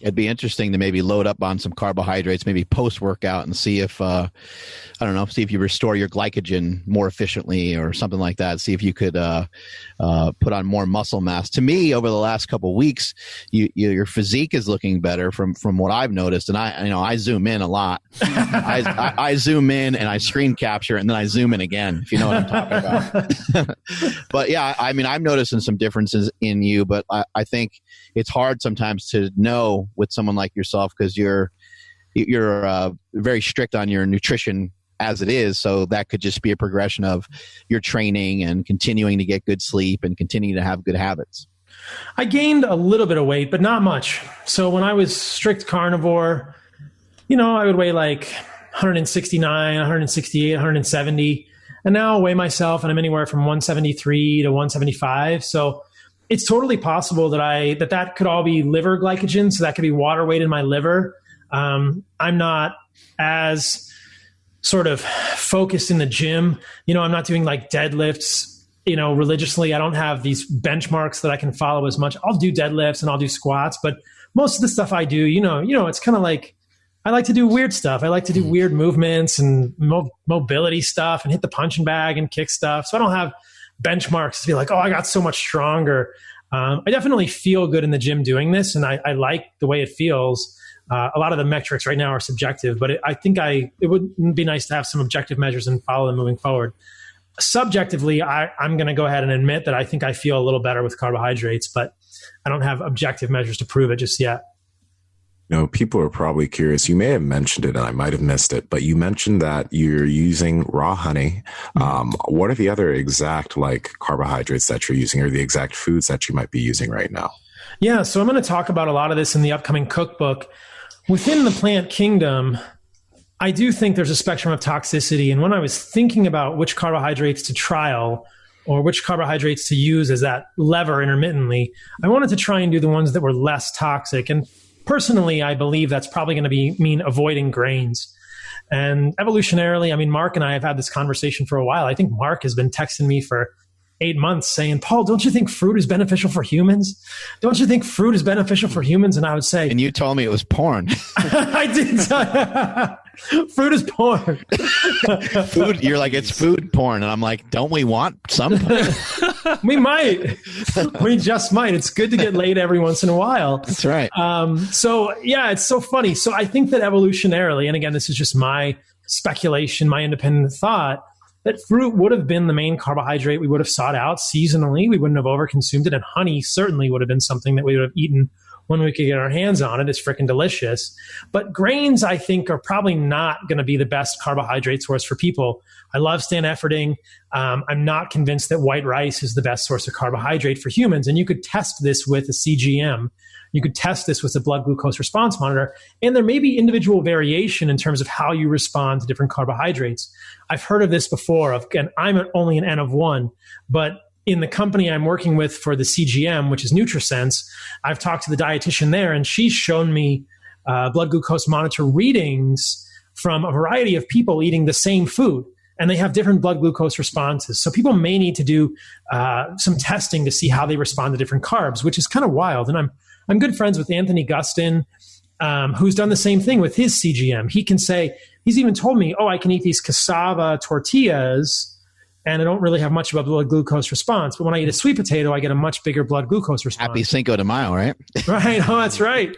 It'd be interesting to maybe load up on some carbohydrates, maybe post-workout, and see if, see if you restore your glycogen more efficiently or something like that. See if you could put on more muscle mass. To me, over the last couple of weeks, your physique is looking better from what I've noticed. And I zoom in a lot. I zoom in and I screen capture and then I zoom in again, if you know what I'm talking about. But yeah, I'm noticing some differences in you, but I think it's hard sometimes to know with someone like yourself because you're very strict on your nutrition as it is. So that could just be a progression of your training and continuing to get good sleep and continuing to have good habits. I gained a little bit of weight, but not much. So when I was strict carnivore, I would weigh like 169, 168, 170. And now I weigh myself and I'm anywhere from 173 to 175. So it's totally possible that that could all be liver glycogen. So that could be water weight in my liver. I'm not as sort of focused in the gym. I'm not doing like deadlifts, religiously. I don't have these benchmarks that I can follow as much. I'll do deadlifts and I'll do squats, but most of the stuff I do, it's kind of like, I like to do weird stuff. I like to do weird movements and mobility stuff and hit the punching bag and kick stuff. So I don't have benchmarks to be like, oh, I got so much stronger. I definitely feel good in the gym doing this, and I like the way it feels. A lot of the metrics right now are subjective, but I think it would be nice to have some objective measures and follow them moving forward. Subjectively, I'm going to go ahead and admit that I think I feel a little better with carbohydrates, but I don't have objective measures to prove it just yet. People are probably curious. You may have mentioned it and I might have missed it, but you mentioned that you're using raw honey. What are the other exact carbohydrates that you're using, or the exact foods that you might be using right now? Yeah, so I'm going to talk about a lot of this in the upcoming cookbook. Within the plant kingdom, I do think there's a spectrum of toxicity. And when I was thinking about which carbohydrates to trial or which carbohydrates to use as that lever intermittently, I wanted to try and do the ones that were less toxic. And personally, I believe that's probably going to mean avoiding grains. And evolutionarily, I mean, Mark and I have had this conversation for a while. I think Mark has been texting me for 8 months saying, Paul, don't you think fruit is beneficial for humans? Don't you think fruit is beneficial for humans? And I would say... And you told me it was porn. I did tell you. Fruit is porn. Food, you're like, it's food porn. And I'm like, don't we want some porn? We might. We just might. It's good to get laid every once in a while. That's right. So, yeah, it's so funny. So I think that evolutionarily, and again, this is just my speculation, my independent thought, that fruit would have been the main carbohydrate we would have sought out seasonally. We wouldn't have overconsumed it. And honey certainly would have been something that we would have eaten when we could get our hands on it. It's freaking delicious. But grains, I think, are probably not going to be the best carbohydrate source for people. I love Stan Efferding. I'm not convinced that white rice is the best source of carbohydrate for humans. And you could test this with a CGM. You could test this with a blood glucose response monitor, and there may be individual variation in terms of how you respond to different carbohydrates. I've heard of this before. And I'm only an N of 1, but in the company I'm working with for the CGM, which is NutriSense, I've talked to the dietitian there, and she's shown me blood glucose monitor readings from a variety of people eating the same food, and they have different blood glucose responses. So people may need to do some testing to see how they respond to different carbs, which is kind of wild. And I'm good friends with Anthony Gustin, who's done the same thing with his CGM. He can say, he's even told me, I can eat these cassava tortillas and I don't really have much of a blood glucose response. But when I eat a sweet potato, I get a much bigger blood glucose response. Happy Cinco de Mayo, right? Right. Oh, that's right.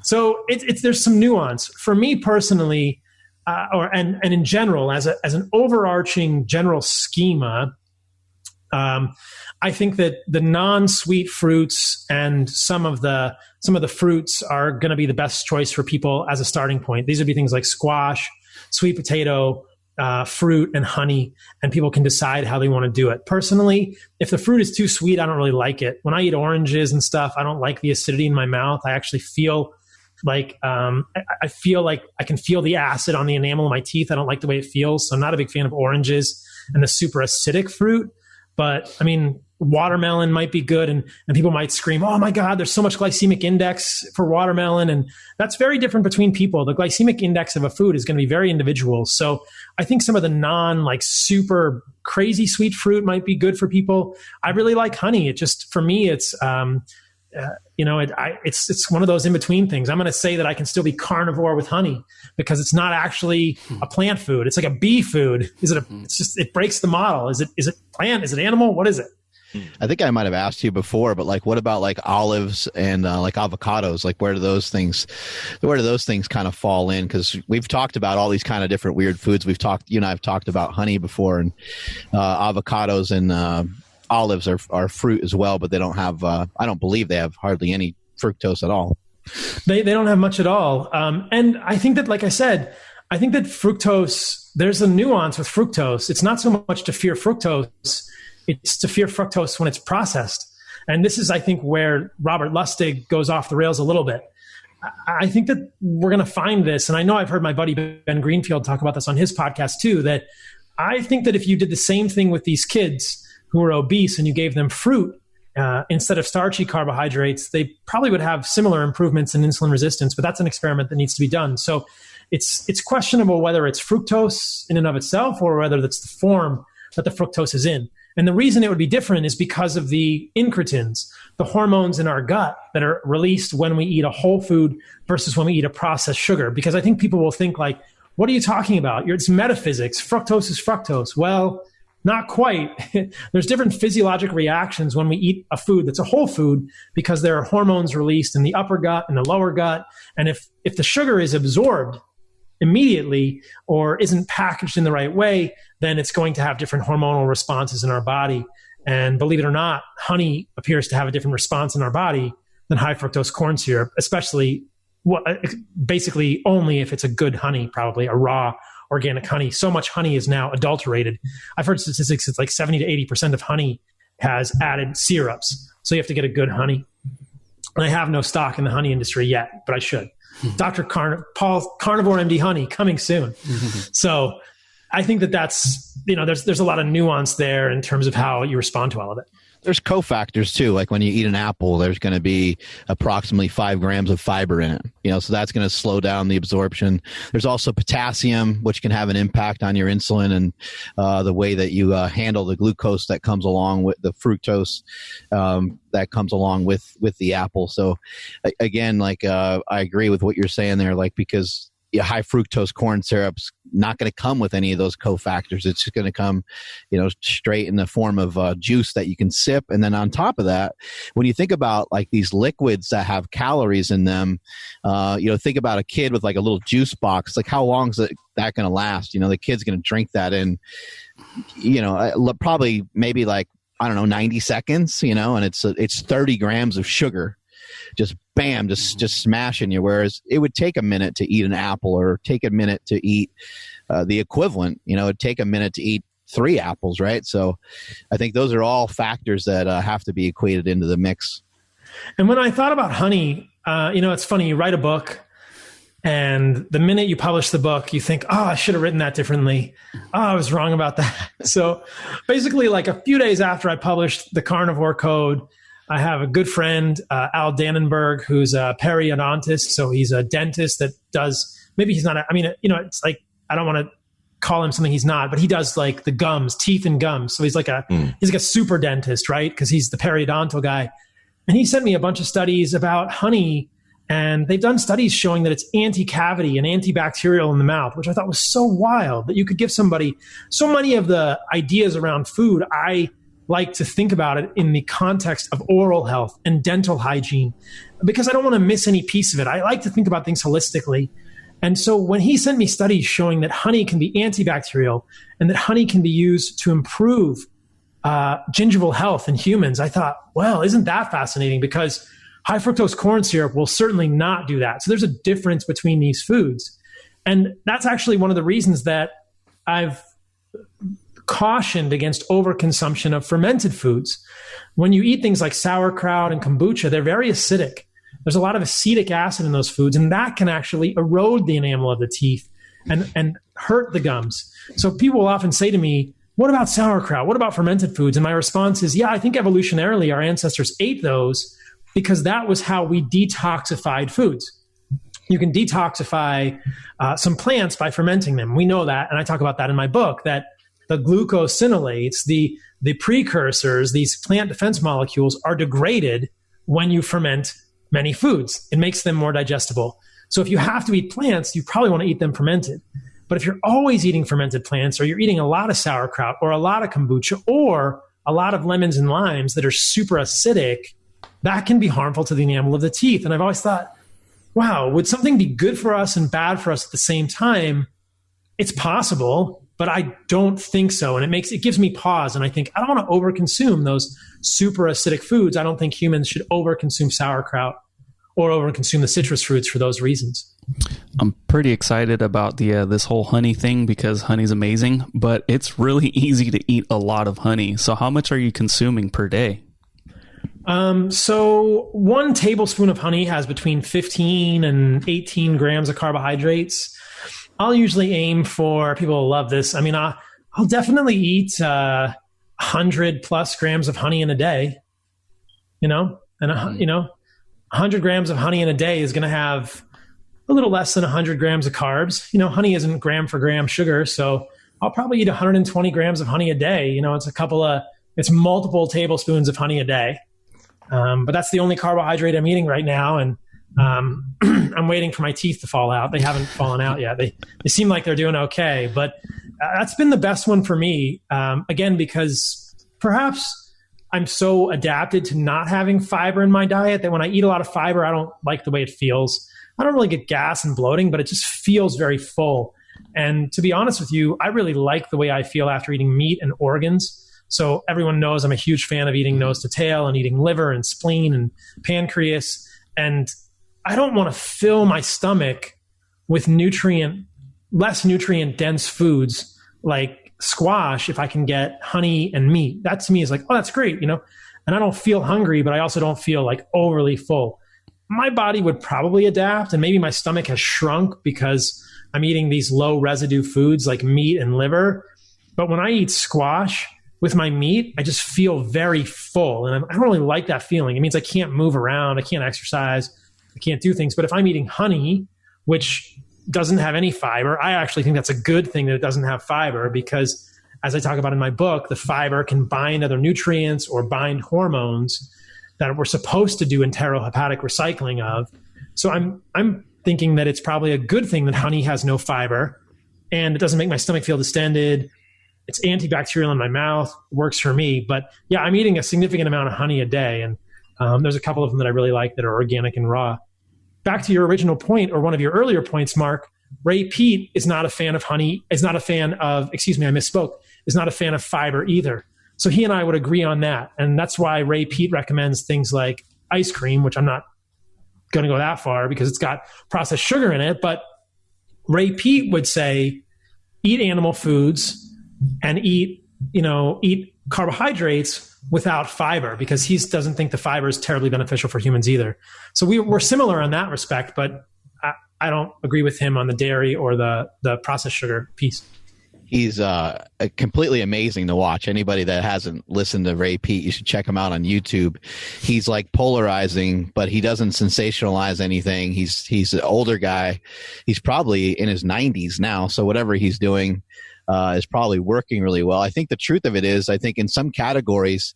So there's some nuance. For me personally, and in general, as an overarching general schema, I think that the non-sweet fruits and some of the fruits are going to be the best choice for people as a starting point. These would be things like squash, sweet potato, fruit, and honey, and people can decide how they want to do it. Personally, if the fruit is too sweet, I don't really like it. When I eat oranges and stuff, I don't like the acidity in my mouth. I actually feel like I feel like I can feel the acid on the enamel of my teeth. I don't like the way it feels. So I'm not a big fan of oranges and the super acidic fruit. But I mean, watermelon might be good, and people might scream, oh my God, there's so much glycemic index for watermelon. And that's very different between people. The glycemic index of a food is going to be very individual. So I think some of the super crazy sweet fruit might be good for people. I really like honey. It just, for me, it's, it's one of those in between things. I'm going to say that I can still be carnivore with honey because it's not actually a plant food. It's like a bee food. It breaks the model. Is it plant? Is it animal? What is it? I think I might have asked you before, but what about olives and avocados? Where do those things kind of fall in? Because we've talked about all these kind of different weird foods. You and I have talked about honey before, and avocados and olives are fruit as well, but they don't have, I don't believe they have hardly any fructose at all. They don't have much at all. And I think that, like I said, I think that fructose, there's a nuance with fructose. It's not so much to fear fructose, it's to fear fructose when it's processed. And this is, I think, where Robert Lustig goes off the rails a little bit. I think that we're going to find this, and I know I've heard my buddy Ben Greenfield talk about this on his podcast too, that I think that if you did the same thing with these kids who are obese and you gave them fruit instead of starchy carbohydrates, they probably would have similar improvements in insulin resistance, but that's an experiment that needs to be done. So it's questionable whether it's fructose in and of itself or whether that's the form that the fructose is in. And the reason it would be different is because of the incretins, the hormones in our gut that are released when we eat a whole food versus when we eat a processed sugar. Because I think people will think what are you talking about? It's metaphysics. Fructose is fructose. Well, not quite. There's different physiologic reactions when we eat a food that's a whole food because there are hormones released in the upper gut and the lower gut. And if the sugar is absorbed immediately or isn't packaged in the right way, then it's going to have different hormonal responses in our body. And believe it or not, honey appears to have a different response in our body than high fructose corn syrup, especially basically only if it's a good honey, probably a raw organic honey. So much honey is now adulterated. I've heard statistics, it's like 70 to 80% of honey has added syrups. So you have to get a good honey. And I have no stock in the honey industry yet, but I should. Dr. Paul Carnivore MD honey coming soon. So I think that's, there's a lot of nuance there in terms of how you respond to all of it. There's cofactors too. Like when you eat an apple, there's going to be approximately 5 grams of fiber in it. So that's going to slow down the absorption. There's also potassium, which can have an impact on your insulin and the way that you handle the glucose that comes along with the fructose that comes along with the apple. So again, I agree with what you're saying there, because high fructose corn syrup's not going to come with any of those cofactors. It's just going to come, straight in the form of juice that you can sip. And then on top of that, when you think about these liquids that have calories in them, think about a kid with a little juice box. How long is that going to last? The kid's going to drink that in, probably maybe 90 seconds, and it's 30 grams of sugar. Just bam, just smashing you. Whereas it would take a minute to eat an apple, or take a minute to eat the equivalent. It'd take a minute to eat 3 apples, right? So I think those are all factors that have to be equated into the mix. And when I thought about honey, it's funny, you write a book, and the minute you publish the book, you think, oh, I should have written that differently. Oh, I was wrong about that. So basically, a few days after I published the Carnivore Code, I have a good friend, Al Dannenberg, who's a periodontist. So he's a dentist that does, maybe he's not, it's I don't want to call him something he's not, but he does the gums, teeth and gums. So he's he's a super dentist, right? Because he's the periodontal guy. And he sent me a bunch of studies about honey, and they've done studies showing that it's anti-cavity and antibacterial in the mouth, which I thought was so wild that you could give somebody so many of the ideas around food. I like to think about it in the context of oral health and dental hygiene, because I don't want to miss any piece of it. I like to think about things holistically. And so when he sent me studies showing that honey can be antibacterial and that honey can be used to improve gingival health in humans, I thought, well, isn't that fascinating? Because high fructose corn syrup will certainly not do that. So there's a difference between these foods. And that's actually one of the reasons that I've cautioned against overconsumption of fermented foods. When you eat things like sauerkraut and kombucha, they're very acidic. There's a lot of acetic acid in those foods, and that can actually erode the enamel of the teeth and hurt the gums. So people will often say to me, what about sauerkraut? What about fermented foods? And my response is, yeah, I think evolutionarily our ancestors ate those because that was how we detoxified foods. You can detoxify some plants by fermenting them. We know that, and I talk about that in my book, that the glucosinolates, the precursors, these plant defense molecules are degraded when you ferment many foods. It makes them more digestible. So if you have to eat plants, you probably want to eat them fermented. But if you're always eating fermented plants, or you're eating a lot of sauerkraut or a lot of kombucha or a lot of lemons and limes that are super acidic, that can be harmful to the enamel of the teeth. And I've always thought, wow, would something be good for us and bad for us at the same time? It's possible, but I don't think so. And it gives me pause. And I think, I don't want to overconsume those super acidic foods. I don't think humans should overconsume sauerkraut or overconsume the citrus fruits for those reasons. I'm pretty excited about this whole honey thing because honey's amazing, but it's really easy to eat a lot of honey. So how much are you consuming per day? So 1 tablespoon of honey has between 15 and 18 grams of carbohydrates. I'll usually aim for, people will love this. I mean, I'll definitely eat 100 plus grams of honey in a day, and 100 grams of honey in a day is going to have a little less than 100 grams of carbs. Honey isn't gram for gram sugar. So I'll probably eat 120 grams of honey a day. It's multiple tablespoons of honey a day. But that's the only carbohydrate I'm eating right now. And I'm waiting for my teeth to fall out. They haven't fallen out yet. They seem like they're doing okay. But that's been the best one for me. Again, because perhaps I'm so adapted to not having fiber in my diet that when I eat a lot of fiber, I don't like the way it feels. I don't really get gas and bloating, but it just feels very full. And to be honest with you, I really like the way I feel after eating meat and organs. So everyone knows I'm a huge fan of eating nose to tail and eating liver and spleen and pancreas. And I don't want to fill my stomach with less nutrient dense foods like squash if I can get honey and meat. That to me is like, oh, that's great, and I don't feel hungry, but I also don't feel like overly full. My body would probably adapt, and maybe my stomach has shrunk because I'm eating these low residue foods like meat and liver. But when I eat squash with my meat, I just feel very full, and I don't really like that feeling. It means I can't move around, I can't exercise, I can't do things. But if I'm eating honey, which doesn't have any fiber, I actually think that's a good thing that it doesn't have fiber, because as I talk about in my book, the fiber can bind other nutrients or bind hormones that we're supposed to do enterohepatic recycling of. So I'm thinking that it's probably a good thing that honey has no fiber, and it doesn't make my stomach feel distended. It's antibacterial in my mouth, works for me. But yeah, I'm eating a significant amount of honey a day, and there's a couple of them that I really like that are organic and raw. Back to your original point, or one of your earlier points, Mark, Ray Peat is not a fan of honey, is not a fan of fiber either. So he and I would agree on that. And that's why Ray Peat recommends things like ice cream, which I'm not going to go that far because it's got processed sugar in it. But Ray Peat would say, eat animal foods and eat carbohydrates without fiber, because he doesn't think the fiber is terribly beneficial for humans either. So we're similar on that respect, but I don't agree with him on the dairy or the processed sugar piece. He's completely amazing to watch. Anybody that hasn't listened to Ray Peat, you should check him out on YouTube. He's like polarizing, but he doesn't sensationalize anything. He's an older guy. He's probably in his 90s now, so whatever he's doing is probably working really well. I think the truth of it is, I think in some categories,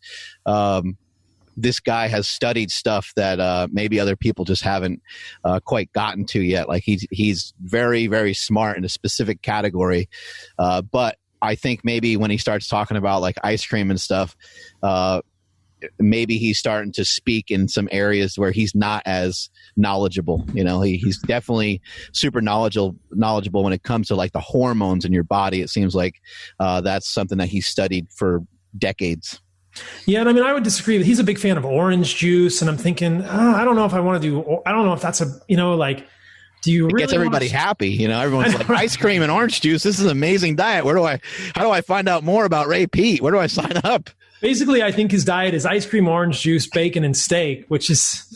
this guy has studied stuff that maybe other people just haven't quite gotten to yet. Like he's very, very smart in a specific category. But I think maybe when he starts talking about like ice cream and stuff, maybe he's starting to speak in some areas where he's not as knowledgeable. He's definitely super knowledgeable when it comes to like the hormones in your body. It seems like that's something that he's studied for decades. Yeah, and I would disagree. He's a big fan of orange juice, and I'm thinking, I don't know if I want to do. I don't know if that's do you? It really gets everybody happy. Everyone's like, ice cream and orange juice. This is an amazing diet. How do I find out more about Ray Peat? Where do I sign up? Basically, I think his diet is ice cream, orange juice, bacon, and steak, which is,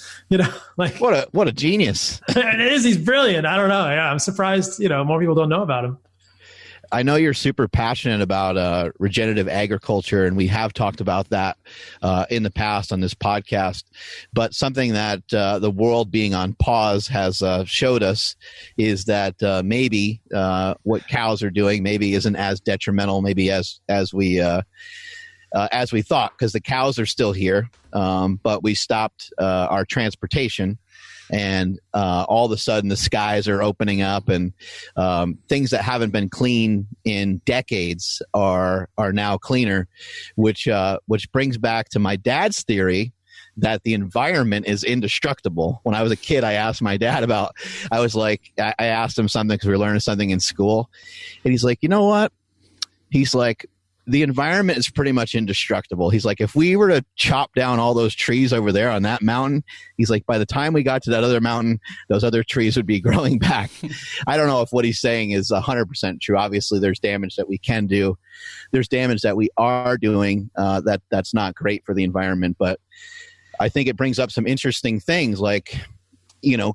like what a genius. It is. He's brilliant. I don't know. Yeah, I'm surprised. More people don't know about him. I know you're super passionate about regenerative agriculture, and we have talked about that in the past on this podcast. But something that the world being on pause has showed us is that maybe what cows are doing maybe isn't as detrimental, maybe as we thought, because the cows are still here, but we stopped our transportation. And all of a sudden the skies are opening up, and things that haven't been clean in decades are now cleaner, which brings back to my dad's theory that the environment is indestructible. When I was a kid, I asked my dad I asked him something because we were learning something in school, and he's like, you know what? He's like, the environment is pretty much indestructible. He's like, if we were to chop down all those trees over there on that mountain, he's like, by the time we got to that other mountain, those other trees would be growing back. I don't know if what he's saying is 100% true. Obviously, there's damage that we can do. There's damage that we are doing that's not great for the environment. But I think it brings up some interesting things like,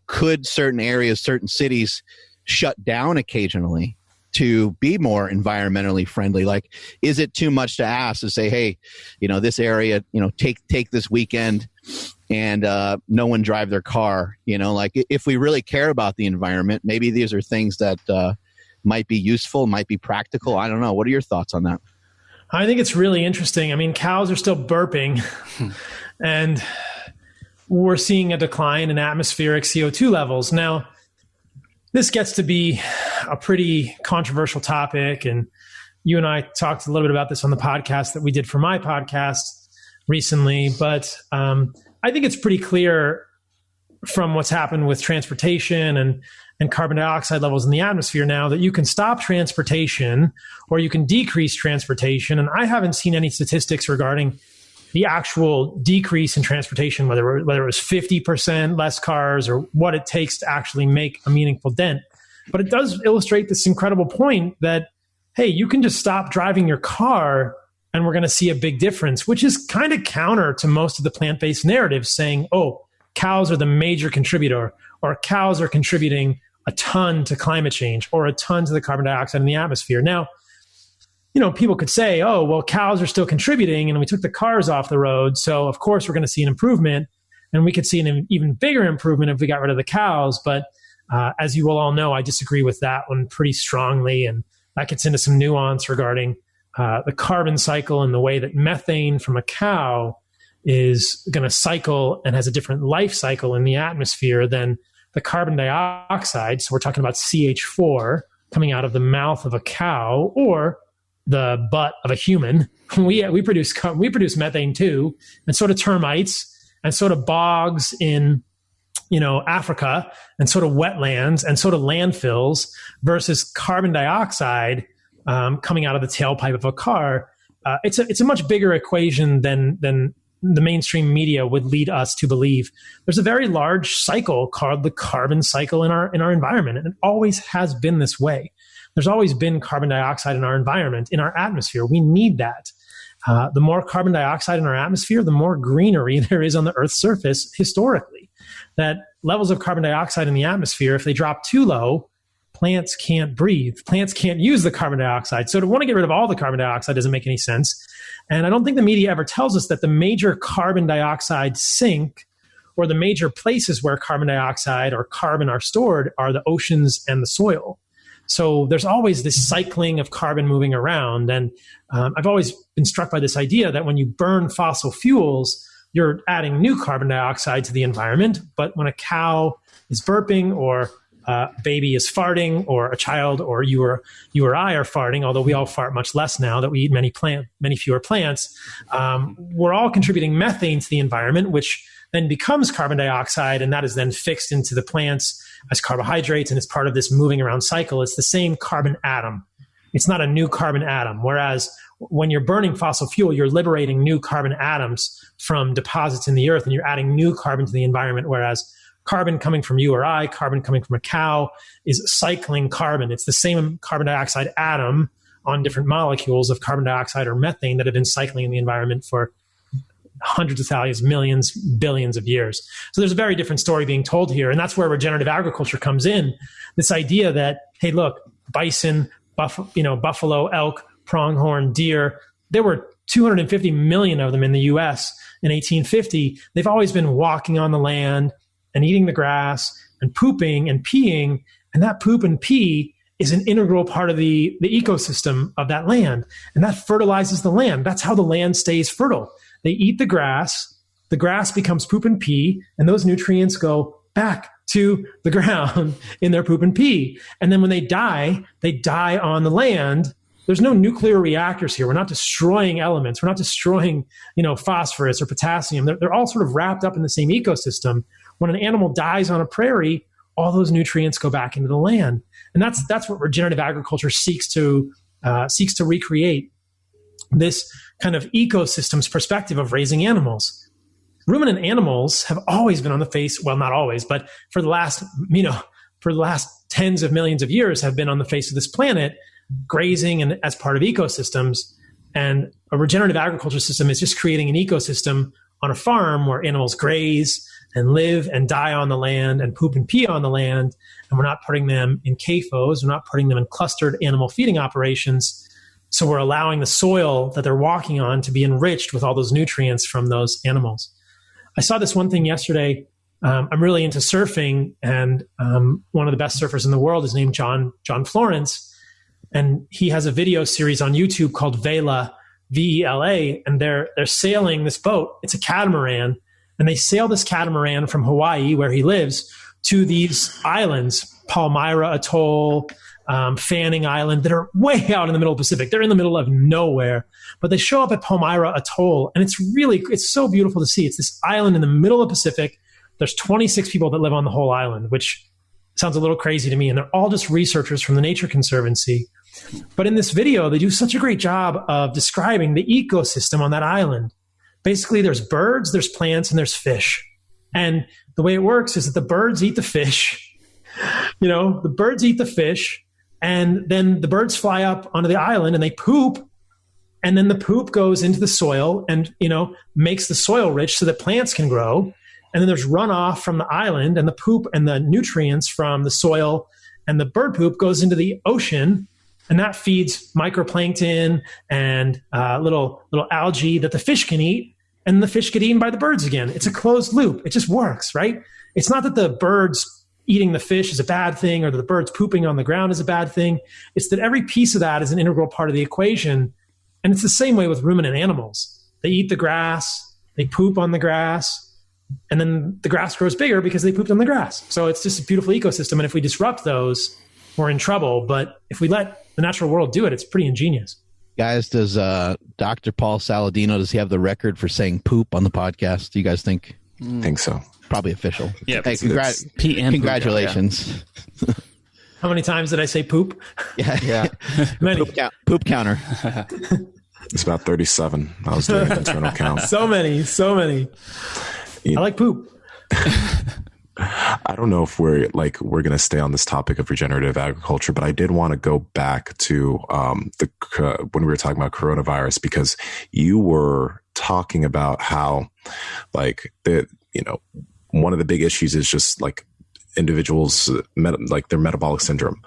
could certain areas, certain cities shut down occasionally to be more environmentally friendly? Like, is it too much to ask to say, hey, this area, take this weekend and no one drive their car? Like, if we really care about the environment, maybe these are things that might be useful, might be practical. I don't know. What are your thoughts on that? I think it's really interesting. Cows are still burping and we're seeing a decline in atmospheric CO2 levels. Now, this gets to be a pretty controversial topic, and you and I talked a little bit about this on the podcast that we did for my podcast recently, but I think it's pretty clear from what's happened with transportation and carbon dioxide levels in the atmosphere now that you can stop transportation or you can decrease transportation, and I haven't seen any statistics regarding the actual decrease in transportation, whether it was 50% less cars or what it takes to actually make a meaningful dent. But it does illustrate this incredible point that, hey, you can just stop driving your car and we're going to see a big difference, which is kind of counter to most of the plant-based narratives saying, oh, cows are the major contributor, or cows are contributing a ton to climate change or a ton to the carbon dioxide in the atmosphere. Now, people could say, oh, well, cows are still contributing and we took the cars off the road, so of course we're going to see an improvement, and we could see an even bigger improvement if we got rid of the cows. But as you will all know, I disagree with that one pretty strongly, and that gets into some nuance regarding the carbon cycle and the way that methane from a cow is going to cycle and has a different life cycle in the atmosphere than the carbon dioxide. So we're talking about CH4 coming out of the mouth of a cow or the butt of a human. We produce methane too, and so do termites, and so do bogs in Africa, and so do wetlands, and so do landfills, versus carbon dioxide coming out of the tailpipe of a car. It's a much bigger equation than the mainstream media would lead us to believe. There's a very large cycle called the carbon cycle in our environment, and it always has been this way. There's always been carbon dioxide in our environment, in our atmosphere. We need that. The more carbon dioxide in our atmosphere, the more greenery there is on the Earth's surface historically. That levels of carbon dioxide in the atmosphere, if they drop too low, plants can't breathe. Plants can't use the carbon dioxide. So to want to get rid of all the carbon dioxide doesn't make any sense. And I don't think the media ever tells us that the major carbon dioxide sink, or the major places where carbon dioxide or carbon are stored, are the oceans and the soil. So there's always this cycling of carbon moving around. And I've always been struck by this idea that when you burn fossil fuels, you're adding new carbon dioxide to the environment. But when a cow is burping, or a baby is farting, or a child or you or I are farting, although we all fart much less now that we eat many fewer plants, we're all contributing methane to the environment, which then becomes carbon dioxide, and that is then fixed into the plants as carbohydrates, and it's part of this moving around cycle. It's the same carbon atom. It's not a new carbon atom. Whereas when you're burning fossil fuel, you're liberating new carbon atoms from deposits in the earth, and you're adding new carbon to the environment. Whereas carbon coming from you or I, carbon coming from a cow, is cycling carbon. It's the same carbon dioxide atom on different molecules of carbon dioxide or methane that have been cycling in the environment for hundreds of thousands, millions, billions of years. So there's a very different story being told here. And that's where regenerative agriculture comes in. This idea that, hey, look, bison, buffalo, elk, pronghorn, deer, there were 250 million of them in the US in 1850. They've always been walking on the land and eating the grass and pooping and peeing. And that poop and pee is an integral part of the ecosystem of that land. And that fertilizes the land. That's how the land stays fertile. They eat the grass becomes poop and pee, and those nutrients go back to the ground in their poop and pee. And then when they die on the land. There's no nuclear reactors here. We're not destroying elements. We're not destroying, phosphorus or potassium. They're all sort of wrapped up in the same ecosystem. When an animal dies on a prairie, all those nutrients go back into the land. And that's what regenerative agriculture seeks to recreate. This kind of ecosystems perspective of raising animals. Ruminant animals have always been on the face, well, not always, but for the last tens of millions of years have been on the face of this planet, grazing and as part of ecosystems. And a regenerative agriculture system is just creating an ecosystem on a farm where animals graze and live and die on the land and poop and pee on the land. And we're not putting them in CAFOs. We're not putting them in clustered animal feeding operations. So we're allowing the soil that they're walking on to be enriched with all those nutrients from those animals. I saw this one thing yesterday. I'm really into surfing, and one of the best surfers in the world is named John Florence. And he has a video series on YouTube called Vela, V-E-L-A, and they're sailing this boat. It's a catamaran, and they sail this catamaran from Hawaii, where he lives, to these islands, Palmyra Atoll, Fanning Island, that are way out in the middle of the Pacific. They're in the middle of nowhere, but they show up at Palmyra Atoll, and it's so beautiful to see. It's this island in the middle of the Pacific. There's 26 people that live on the whole island, which sounds a little crazy to me, and they're all just researchers from the Nature Conservancy. But in this video, they do such a great job of describing the ecosystem on that island. Basically, there's birds, there's plants, and there's fish. And the way it works is that the birds eat the fish. The birds eat the fish, and then the birds fly up onto the island and they poop. And then the poop goes into the soil and, makes the soil rich so that plants can grow. And then there's runoff from the island, and the poop and the nutrients from the soil and the bird poop goes into the ocean. And that feeds microplankton and little algae that the fish can eat. And the fish get eaten by the birds again. It's a closed loop. It just works, right? It's not that the birds eating the fish is a bad thing or that the birds pooping on the ground is a bad thing. It's that every piece of that is an integral part of the equation. And it's the same way with ruminant animals. They eat the grass, they poop on the grass, and then the grass grows bigger because they pooped on the grass. So it's just a beautiful ecosystem. And if we disrupt those, we're in trouble. But if we let the natural world do it, it's pretty ingenious. Guys, does Dr. Paul Saladino, does he have the record for saying poop on the podcast? Do you guys think? I think so. Probably official. Yeah. Hey, Pete and congratulations. Poop, yeah. How many times did I say poop? Yeah. Many. Poop counter. It's about 37. I was doing an internal count. So many. I like poop. I don't know if we're going to stay on this topic of regenerative agriculture, but I did want to go back to when we were talking about coronavirus, because you were talking about how one of the big issues is just individuals their metabolic syndrome.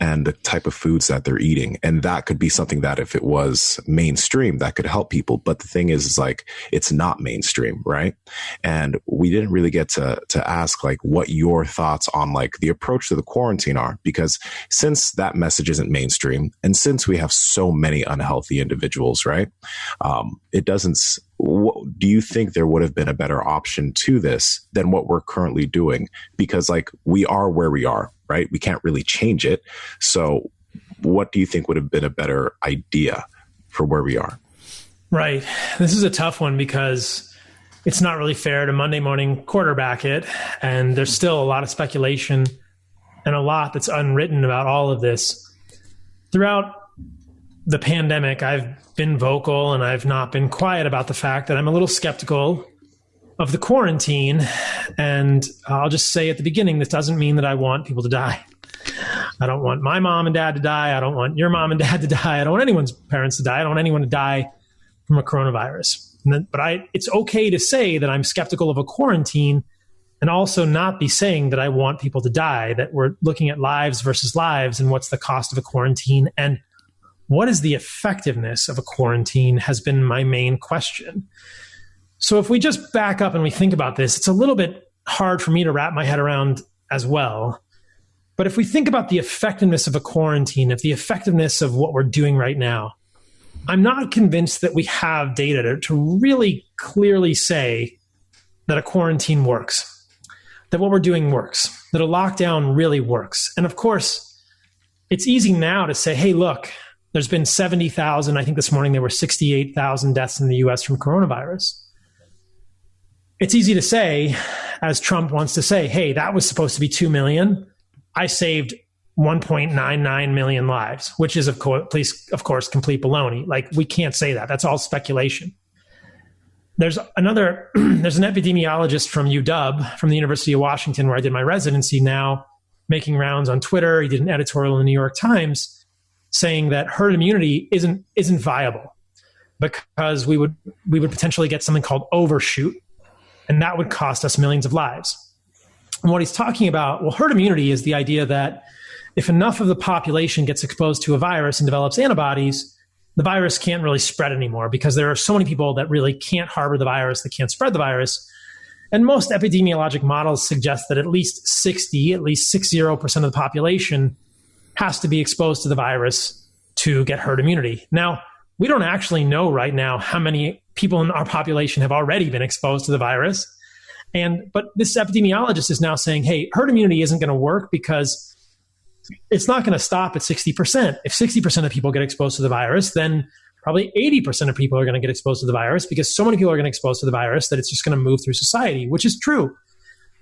And the type of foods that they're eating. And that could be something that if it was mainstream, that could help people. But the thing is it's not mainstream, right? And we didn't really get to ask what your thoughts on the approach to the quarantine are, because since that message isn't mainstream and since we have so many unhealthy individuals, right? It doesn't. Do you think there would have been a better option to this than what we're currently doing? Because we are where we are, right? We can't really change it. So what do you think would have been a better idea for where we are? Right. This is a tough one because it's not really fair to Monday morning quarterback it. And there's still a lot of speculation and a lot that's unwritten about all of this. Throughout the pandemic, I've been vocal and I've not been quiet about the fact that I'm a little skeptical of the quarantine. And I'll just say at the beginning, this doesn't mean that I want people to die. I don't want my mom and dad to die. I don't want your mom and dad to die. I don't want anyone's parents to die. I don't want anyone to die from a coronavirus. But it's okay to say that I'm skeptical of a quarantine and also not be saying that I want people to die, that we're looking at lives versus lives and what's the cost of a quarantine and what is the effectiveness of a quarantine has been my main question. So if we just back up and we think about this, it's a little bit hard for me to wrap my head around as well. But if we think about the effectiveness of a quarantine, of the effectiveness of what we're doing right now, I'm not convinced that we have data to really clearly say that a quarantine works, that what we're doing works, that a lockdown really works. And of course, it's easy now to say, hey, look, there's been 70,000. I think this morning there were 68,000 deaths in the US from coronavirus. It's easy to say, as Trump wants to say, hey, that was supposed to be 2 million. I saved 1.99 million lives, which is, of course, complete baloney. We can't say that. That's all speculation. There's an epidemiologist from UW, from the University of Washington, where I did my residency, now making rounds on Twitter. He did an editorial in the New York Times saying that herd immunity isn't viable because we would potentially get something called overshoot, and that would cost us millions of lives. And what he's talking about, herd immunity is the idea that if enough of the population gets exposed to a virus and develops antibodies, the virus can't really spread anymore because there are so many people that really can't harbor the virus, that can't spread the virus. And most epidemiologic models suggest that at least 60% of the population has to be exposed to the virus to get herd immunity. Now, we don't actually know right now how many people in our population have already been exposed to the virus. But this epidemiologist is now saying, hey, herd immunity isn't going to work because it's not going to stop at 60%. If 60% of people get exposed to the virus, then probably 80% of people are going to get exposed to the virus because so many people are going to get exposed to the virus that it's just going to move through society, which is true.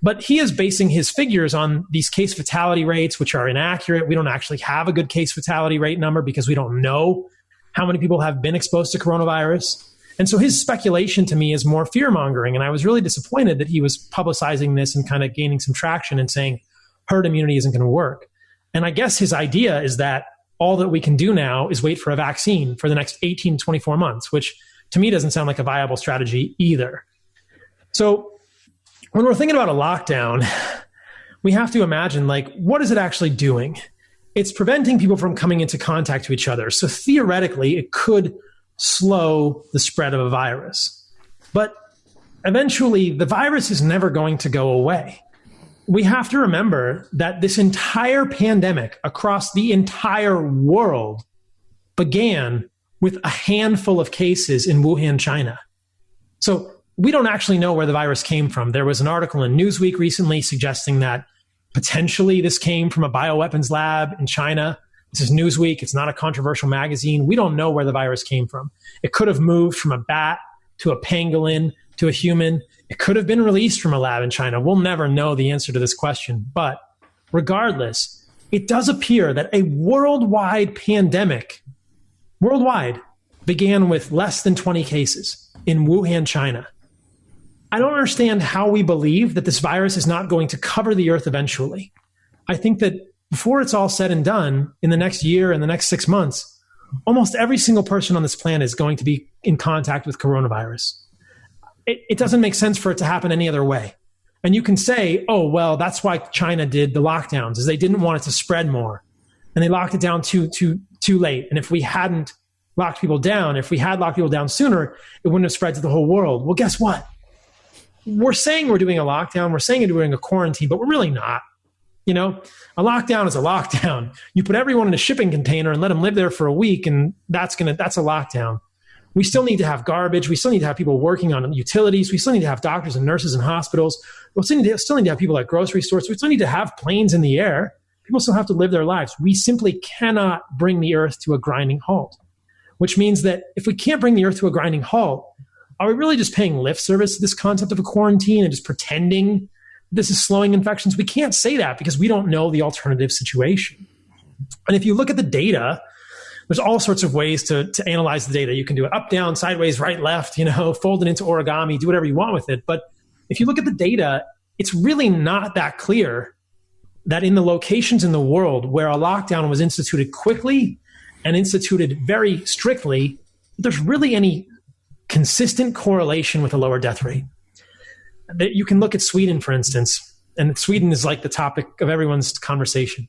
But he is basing his figures on these case fatality rates, which are inaccurate. We don't actually have a good case fatality rate number because we don't know how many people have been exposed to coronavirus. And so his speculation to me is more fear-mongering. And I was really disappointed that he was publicizing this and kind of gaining some traction and saying herd immunity isn't going to work. And I guess his idea is that all that we can do now is wait for a vaccine for the next 18 to 24 months, which to me doesn't sound like a viable strategy either. So when we're thinking about a lockdown, we have to imagine, like, what is it actually doing? It's preventing people from coming into contact with each other. So theoretically, it could slow the spread of a virus. But eventually, the virus is never going to go away. We have to remember that this entire pandemic across the entire world began with a handful of cases in Wuhan, China. So we don't actually know where the virus came from. There was an article in Newsweek recently suggesting that potentially this came from a bioweapons lab in China. This is Newsweek. It's not a controversial magazine. We don't know where the virus came from. It could have moved from a bat to a pangolin to a human. It could have been released from a lab in China. We'll never know the answer to this question. But regardless, it does appear that a worldwide pandemic, worldwide, began with less than 20 cases in Wuhan, China. I don't understand how we believe that this virus is not going to cover the earth eventually. I think that before it's all said and done, in the next year and the next 6 months, almost every single person on this planet is going to be in contact with coronavirus. It doesn't make sense for it to happen any other way. And you can say, oh, well, that's why China did the lockdowns, is they didn't want it to spread more. And they locked it down too late. And if we hadn't locked people down, if we had locked people down sooner, it wouldn't have spread to the whole world. Well, guess what? We're saying we're doing a lockdown, we're saying we're doing a quarantine, but we're really not. You know, a lockdown is a lockdown. You put everyone in a shipping container and let them live there for a week, and that's a lockdown. We still need to have garbage. We still need to have people working on utilities. We still need to have doctors and nurses in hospitals. We still need to have people at grocery stores. We still need to have planes in the air. People still have to live their lives. We simply cannot bring the earth to a grinding halt, which means that if we can't bring the earth to a grinding halt, are we really just paying lip service to this concept of a quarantine and just pretending this is slowing infections? We can't say that because we don't know the alternative situation. And if you look at the data, there's all sorts of ways to analyze the data. You can do it up, down, sideways, right, left, fold it into origami, do whatever you want with it. But if you look at the data, it's really not that clear that in the locations in the world where a lockdown was instituted quickly and instituted very strictly, there's really any consistent correlation with a lower death rate. You can look at Sweden, for instance, and Sweden is like the topic of everyone's conversation.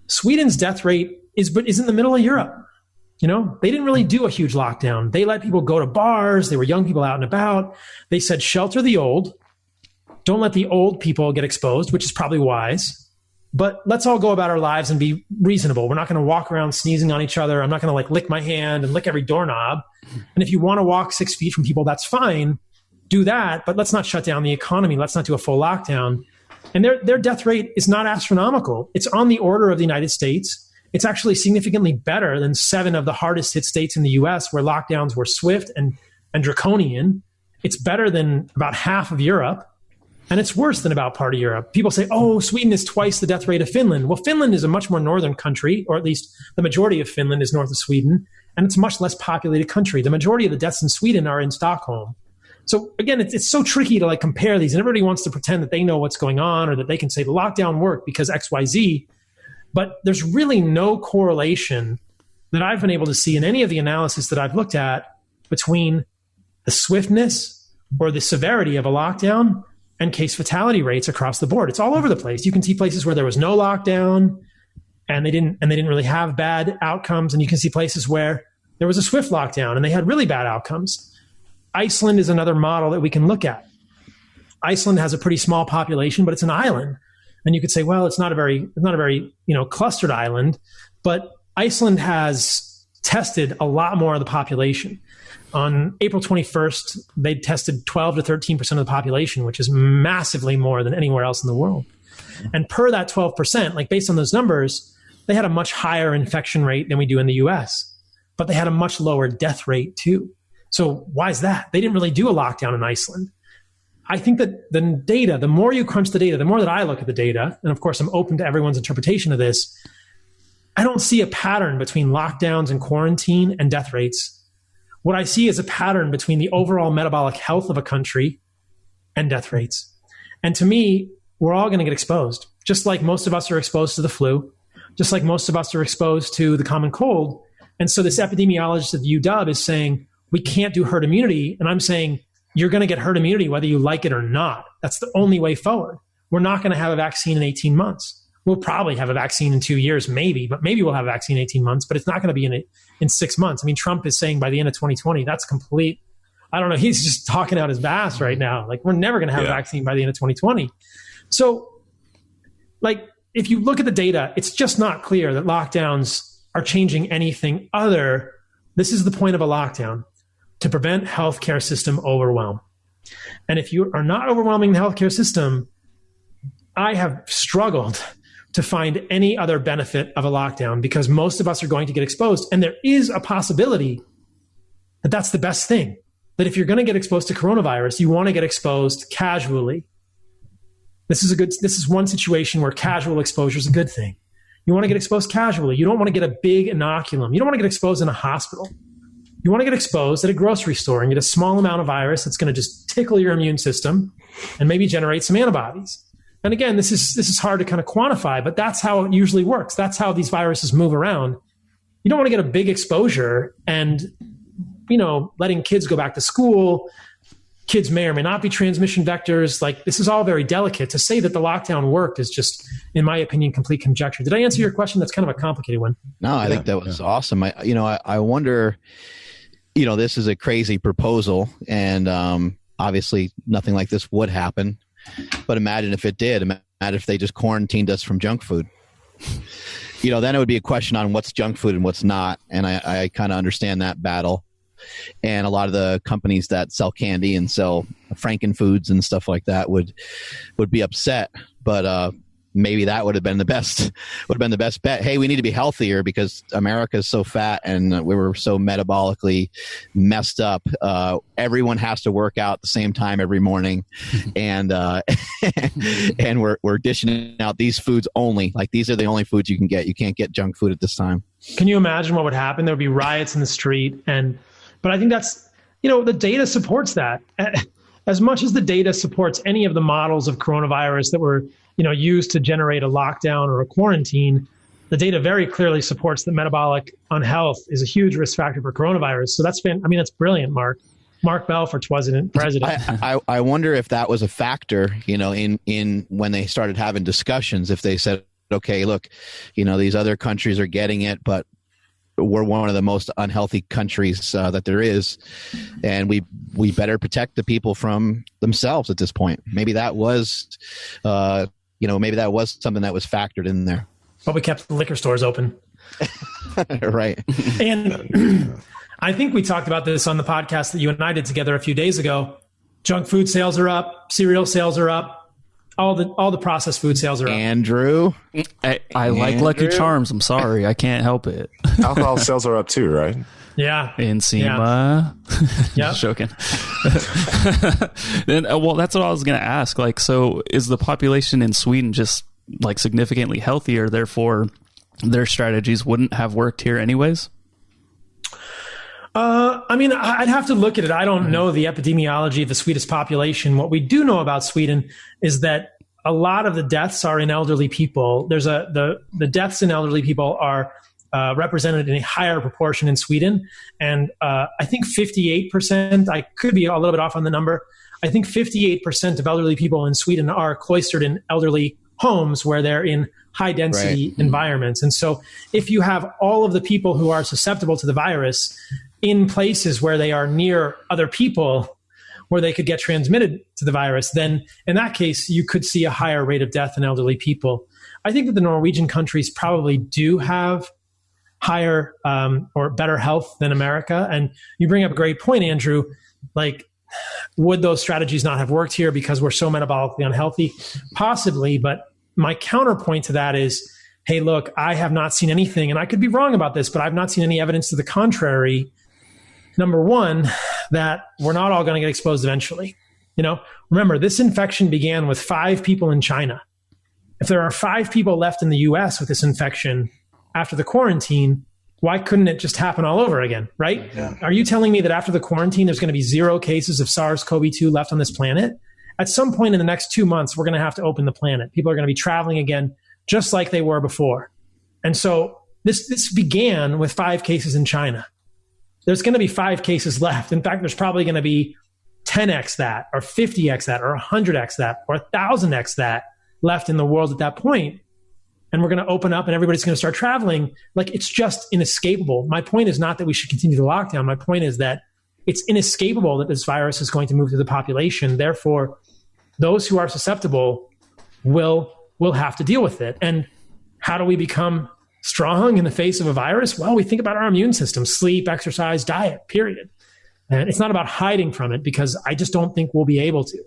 Sweden's death rate is in the middle of Europe. They didn't really do a huge lockdown. They let people go to bars. They were young people out and about. They said, shelter the old. Don't let the old people get exposed, which is probably wise. But let's all go about our lives and be reasonable. We're not going to walk around sneezing on each other. I'm not going to lick my hand and lick every doorknob. And if you want to walk 6 feet from people, that's fine. Do that. But let's not shut down the economy. Let's not do a full lockdown. And their death rate is not astronomical. It's on the order of the United States. It's actually significantly better than 7 of the hardest hit states in the US where lockdowns were swift and draconian. It's better than about half of Europe. And it's worse than about part of Europe. People say, oh, Sweden is twice the death rate of Finland. Well, Finland is a much more northern country, or at least the majority of Finland is north of Sweden, and it's a much less populated country. The majority of the deaths in Sweden are in Stockholm. So again, it's so tricky to compare these, and everybody wants to pretend that they know what's going on or that they can say the lockdown worked because XYZ. But there's really no correlation that I've been able to see in any of the analysis that I've looked at between the swiftness or the severity of a lockdown and case fatality rates across the board. It's all over the place. You can see places where there was no lockdown and they didn't really have bad outcomes. And you can see places where there was a swift lockdown and they had really bad outcomes. Iceland is another model that we can look at. Iceland has a pretty small population, but it's an island. And you could say, well, it's not a very clustered island, but Iceland has tested a lot more of the population. On April 21st, they tested 12 to 13% of the population, which is massively more than anywhere else in the world. And per that 12%, based on those numbers, they had a much higher infection rate than we do in the US, but they had a much lower death rate too. So why is that? They didn't really do a lockdown in Iceland. I think that the data, the more you crunch the data, the more that I look at the data, and of course I'm open to everyone's interpretation of this, I don't see a pattern between lockdowns and quarantine and death rates. what I see is a pattern between the overall metabolic health of a country and death rates. And to me, we're all going to get exposed, just like most of us are exposed to the flu, just like most of us are exposed to the common cold. And so this epidemiologist at UW is saying, we can't do herd immunity. And I'm saying, you're going to get herd immunity whether you like it or not. That's the only way forward. We're not going to have a vaccine in 18 months. We'll probably have a vaccine in 2 years, maybe, but maybe we'll have a vaccine in 18 months, but it's not going to be in 6 months. I mean, Trump is saying by the end of 2020, that's complete. I don't know. He's just talking out his ass right now. Like, we're never going to have a vaccine by the end of 2020. So, like, if you look at the data, it's just not clear that lockdowns are changing anything other. This is the point of a lockdown, to prevent healthcare system overwhelm. And if you are not overwhelming the healthcare system, I have struggled to find any other benefit of a lockdown, because most of us are going to get exposed. And there is a possibility that that's the best thing. That if you're going to get exposed to coronavirus, you want to get exposed casually. This is one situation where casual exposure is a good thing. You want to get exposed casually. You don't want to get a big inoculum. You don't want to get exposed in a hospital. You want to get exposed at a grocery store and get a small amount of virus that's going to just tickle your immune system and maybe generate some antibodies. And again, this is hard to kind of quantify, but that's how it usually works. That's how these viruses move around. You don't want to get a big exposure and, letting kids go back to school. Kids may or may not be transmission vectors. Like, this is all very delicate. To say that the lockdown worked is just, in my opinion, complete conjecture. Did I answer your question? That's kind of a complicated one. No, I think that was awesome. I wonder, this is a crazy proposal, and obviously nothing like this would happen. But imagine if it did. Imagine if they just quarantined us from junk food. Then it would be a question on what's junk food and what's not. And I kind of understand that battle. And a lot of the companies that sell candy and sell Frankenfoods and stuff like that would be upset. But maybe that would have been the best bet. Hey, we need to be healthier because America is so fat and we were so metabolically messed up. Everyone has to work out at the same time every morning, and and we're dishing out these foods only. Like, these are the only foods you can get. You can't get junk food at this time. Can you imagine what would happen? There would be riots in the street, but I think that's the data supports that. As much as the data supports any of the models of coronavirus that were used to generate a lockdown or a quarantine, the data very clearly supports that metabolic unhealth is a huge risk factor for coronavirus. So that's brilliant, Mark. Mark Belfort wasn't president. I wonder if that was a factor, in when they started having discussions, if they said, okay, look, these other countries are getting it, but we're one of the most unhealthy countries that there is, and we better protect the people from themselves at this point. Maybe that was, maybe that was something that was factored in there. But we kept the liquor stores open. Right. And I think we talked about this on the podcast that you and I did together a few days ago. Junk food sales are up. Cereal sales are up. All the processed food sales are up. Andrew? I like Lucky Charms. I'm sorry. I can't help it. Alcohol sales are up too, right? Yeah. Nsima. Yeah. Joking. Then, well, that's what I was going to ask. Like, so is the population in Sweden just like significantly healthier? Therefore, their strategies wouldn't have worked here anyways? I'd have to look at it. I don't know the epidemiology of the Swedish population. What we do know about Sweden is that a lot of the deaths are in elderly people. The deaths in elderly people are represented in a higher proportion in Sweden. And I think 58%, I could be a little bit off on the number. I think 58% of elderly people in Sweden are cloistered in elderly homes where they're in high density environments. And so if you have all of the people who are susceptible to the virus in places where they are near other people, where they could get transmitted to the virus, then in that case, you could see a higher rate of death in elderly people. I think that the Norwegian countries probably do have higher or better health than America. And you bring up a great point, Andrew. Like, would those strategies not have worked here because we're so metabolically unhealthy? Possibly, but my counterpoint to that is, hey, look, I have not seen anything, and I could be wrong about this, but I've not seen any evidence to the contrary. Number one, that we're not all going to get exposed eventually. Remember, this infection began with 5 people in China. If there are 5 people left in the US with this infection after the quarantine, why couldn't it just happen all over again, right? Yeah. Are you telling me that after the quarantine, there's going to be 0 cases of SARS-CoV-2 left on this planet? At some point in the next 2 months, we're going to have to open the planet. People are going to be traveling again, just like they were before. And so this began with 5 cases in China. There's going to be 5 cases left. In fact, there's probably going to be 10x that, or 50x that, or 100x that, or 1,000x that left in the world at that point. And we're going to open up and everybody's going to start traveling. Like, it's just inescapable. My point is not that we should continue the lockdown. My point is that it's inescapable that this virus is going to move through the population. Therefore, those who are susceptible will have to deal with it. And how do we become strong in the face of a virus? Well, we think about our immune system: sleep, exercise, diet, period. And it's not about hiding from it, because I just don't think we'll be able to.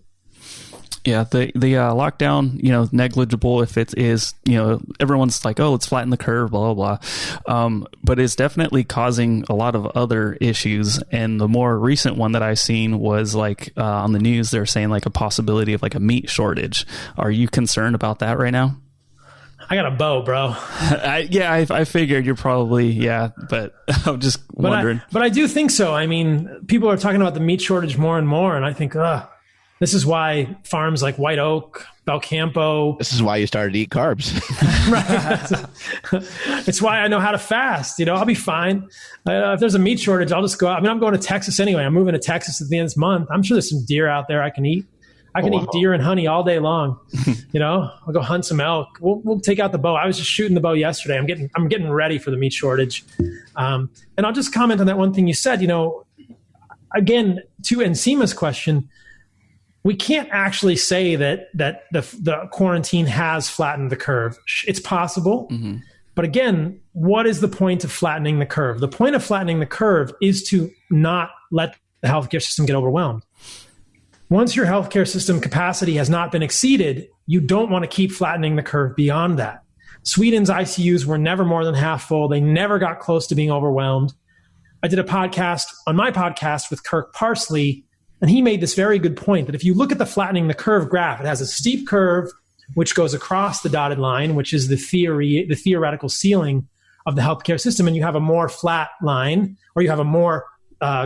Yeah, the lockdown, negligible if it is, everyone's like, oh, let's flatten the curve, blah, blah, blah. But it's definitely causing a lot of other issues. And the more recent one that I've seen was like on the news, they're saying like a possibility of like a meat shortage. Are you concerned about that right now? I got a bow, bro. I figured you're probably, but I'm just wondering. But I do think so. I mean, people are talking about the meat shortage more and more. And I think, this is why farms like White Oak, Belcampo. This is why you started to eat carbs. Right. It's why I know how to fast. I'll be fine. If there's a meat shortage, I'll just go out. I mean, I'm going to Texas anyway. I'm moving to Texas at the end of this month. I'm sure there's some deer out there I can eat. I can eat deer and honey all day long. I'll go hunt some elk. We'll take out the bow. I was just shooting the bow yesterday. I'm getting ready for the meat shortage. And I'll just comment on that one thing you said. Again, to Nsima's question, we can't actually say that the quarantine has flattened the curve. It's possible. Mm-hmm. But again, what is the point of flattening the curve? The point of flattening the curve is to not let the healthcare system get overwhelmed. Once your healthcare system capacity has not been exceeded, you don't want to keep flattening the curve beyond that. Sweden's ICUs were never more than half full. They never got close to being overwhelmed. I did a podcast on my podcast with Kirk Parsley, and he made this very good point that if you look at the flattening the curve graph, it has a steep curve which goes across the dotted line, which is the theoretical ceiling of the healthcare system, and you have a more flat line, or you have a more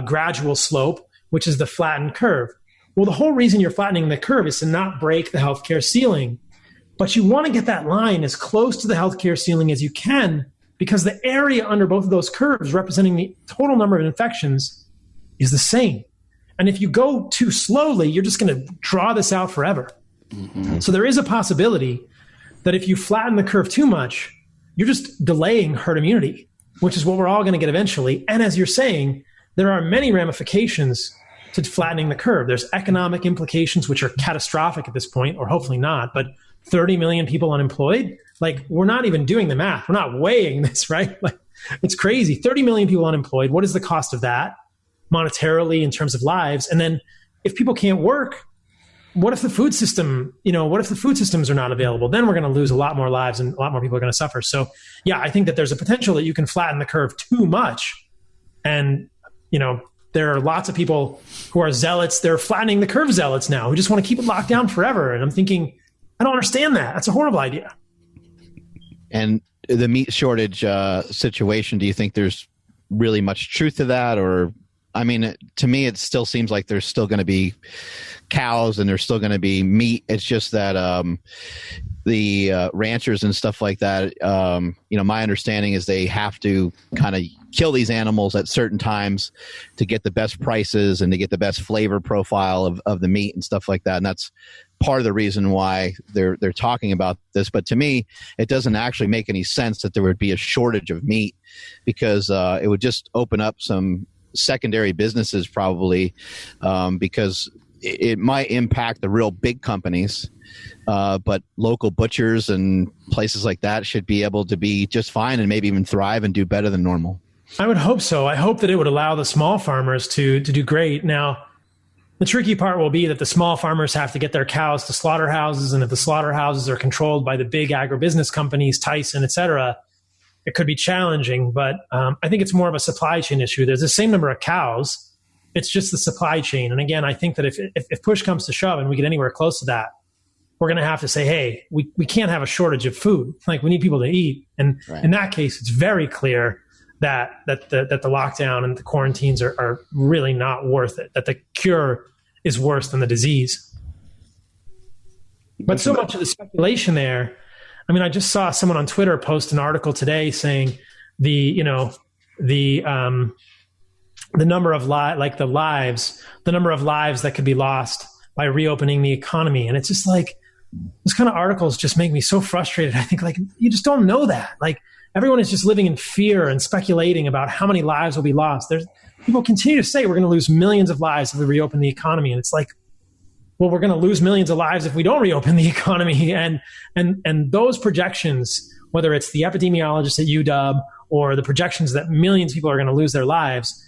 gradual slope, which is the flattened curve. Well, the whole reason you're flattening the curve is to not break the healthcare ceiling. But you want to get that line as close to the healthcare ceiling as you can, because the area under both of those curves representing the total number of infections is the same. And if you go too slowly, you're just going to draw this out forever. Mm-hmm. So there is a possibility that if you flatten the curve too much, you're just delaying herd immunity, which is what we're all going to get eventually. And as you're saying, there are many ramifications to flattening the curve. There's economic implications, which are catastrophic at this point, or hopefully not, but 30 million people unemployed. Like, we're not even doing the math. We're not weighing this, right? Like, it's crazy. 30 million people unemployed. What is the cost of that monetarily in terms of lives? And then if people can't work, what if the food system, what if the food systems are not available? Then we're going to lose a lot more lives and a lot more people are going to suffer. So yeah, I think that there's a potential that you can flatten the curve too much. And, there are lots of people who are zealots. They're flattening the curve zealots now, who just want to keep it locked down forever. And I'm thinking, I don't understand that. That's a horrible idea. And the meat shortage situation, do you think there's really much truth to that? Or, I mean, to me, it still seems like there's still going to be cows and there's still going to be meat. It's just that the ranchers and stuff like that, my understanding is they have to kind of kill these animals at certain times to get the best prices and to get the best flavor profile of the meat and stuff like that. And that's part of the reason why they're talking about this. But to me, it doesn't actually make any sense that there would be a shortage of meat, because it would just open up some secondary businesses probably, because it might impact the real big companies, but local butchers and places like that should be able to be just fine and maybe even thrive and do better than normal. I would hope so. I hope that it would allow the small farmers to do great. Now, the tricky part will be that the small farmers have to get their cows to slaughterhouses, and if the slaughterhouses are controlled by the big agribusiness companies, Tyson, et cetera, it could be challenging. But I think it's more of a supply chain issue. There's the same number of cows. It's just the supply chain. And again, I think that if push comes to shove and we get anywhere close to that, we're going to have to say, hey, we can't have a shortage of food. Like, we need people to eat. And right. In that case, it's very clear that the lockdown and the quarantines are really not worth it, that the cure is worse than the disease. But so much of the speculation there, I mean, I just saw someone on Twitter post an article today saying the number of the number of lives that could be lost by reopening the economy. And it's just like, those kind of articles just make me so frustrated. I think, like, you just don't know that. Like, everyone is just living in fear and speculating about how many lives will be lost. People continue to say we're going to lose millions of lives if we reopen the economy. And it's like, well, we're going to lose millions of lives if we don't reopen the economy. And those projections, whether it's the epidemiologists at UW or the projections that millions of people are going to lose their lives,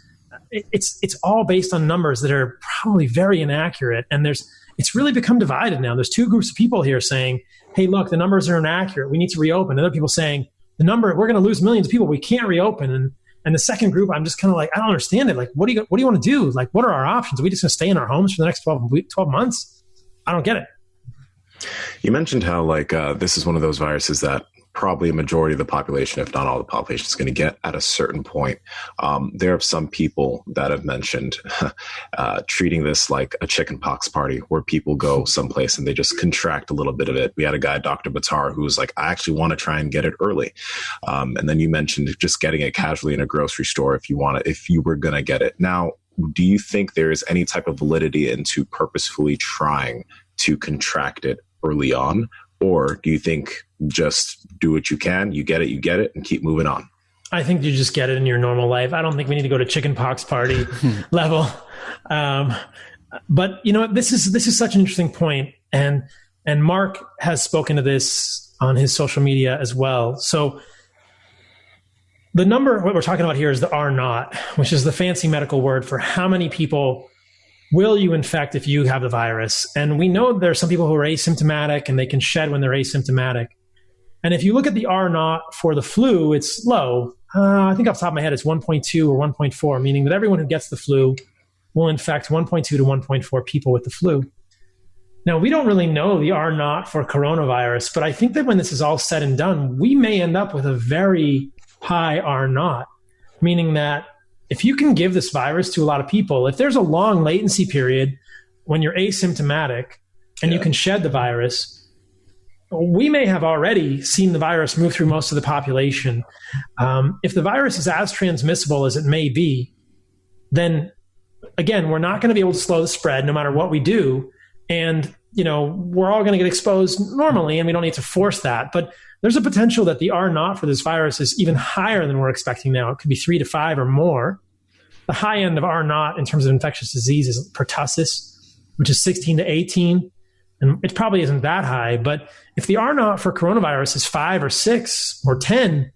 it's all based on numbers that are probably very inaccurate. And it's really become divided now. There's two groups of people here saying, hey, look, the numbers are inaccurate, we need to reopen. And other people saying, we're going to lose millions of people, we can't reopen. And the second group, I'm just kind of like, I don't understand it. Like, what do you want to do? Like, what are our options? Are we just going to stay in our homes for the next 12 months? I don't get it. You mentioned how this is one of those viruses that probably a majority of the population, if not all the population, is going to get at a certain point. There are some people that have mentioned treating this like a chickenpox party, where people go someplace and they just contract a little bit of it. We had a guy, Dr. Batar, who was like, I actually want to try and get it early. And then you mentioned just getting it casually in a grocery store if you were going to get it. Now, do you think there is any type of validity into purposefully trying to contract it early on? Or do you think just do what you can, you get it, and keep moving on? I think you just get it in your normal life. I don't think we need to go to chickenpox party level. But this is such an interesting point, and Mark has spoken to this on his social media as well. So the number, what we're talking about here, is the R naught, which is the fancy medical word for how many people will you infect if you have the virus. And we know there are some people who are asymptomatic and they can shed when they're asymptomatic. And if you look at the R naught for the flu, it's low. I think off the top of my head, it's 1.2 or 1.4, meaning that everyone who gets the flu will infect 1.2 to 1.4 people with the flu. Now, we don't really know the R naught for coronavirus, but I think that when this is all said and done, we may end up with a very high R naught, meaning that if you can give this virus to a lot of people, if there's a long latency period when you're asymptomatic and you can shed the virus, we may have already seen the virus move through most of the population. If the virus is as transmissible as it may be, then again, we're not going to be able to slow the spread no matter what we do. And, we're all going to get exposed normally, and we don't need to force that. But there's a potential that the R naught for this virus is even higher than we're expecting now. It could be 3 to 5 or more. The high end of R naught in terms of infectious disease is pertussis, which is 16 to 18. And it probably isn't that high. But if the R naught for coronavirus is 5 or 6 or 10,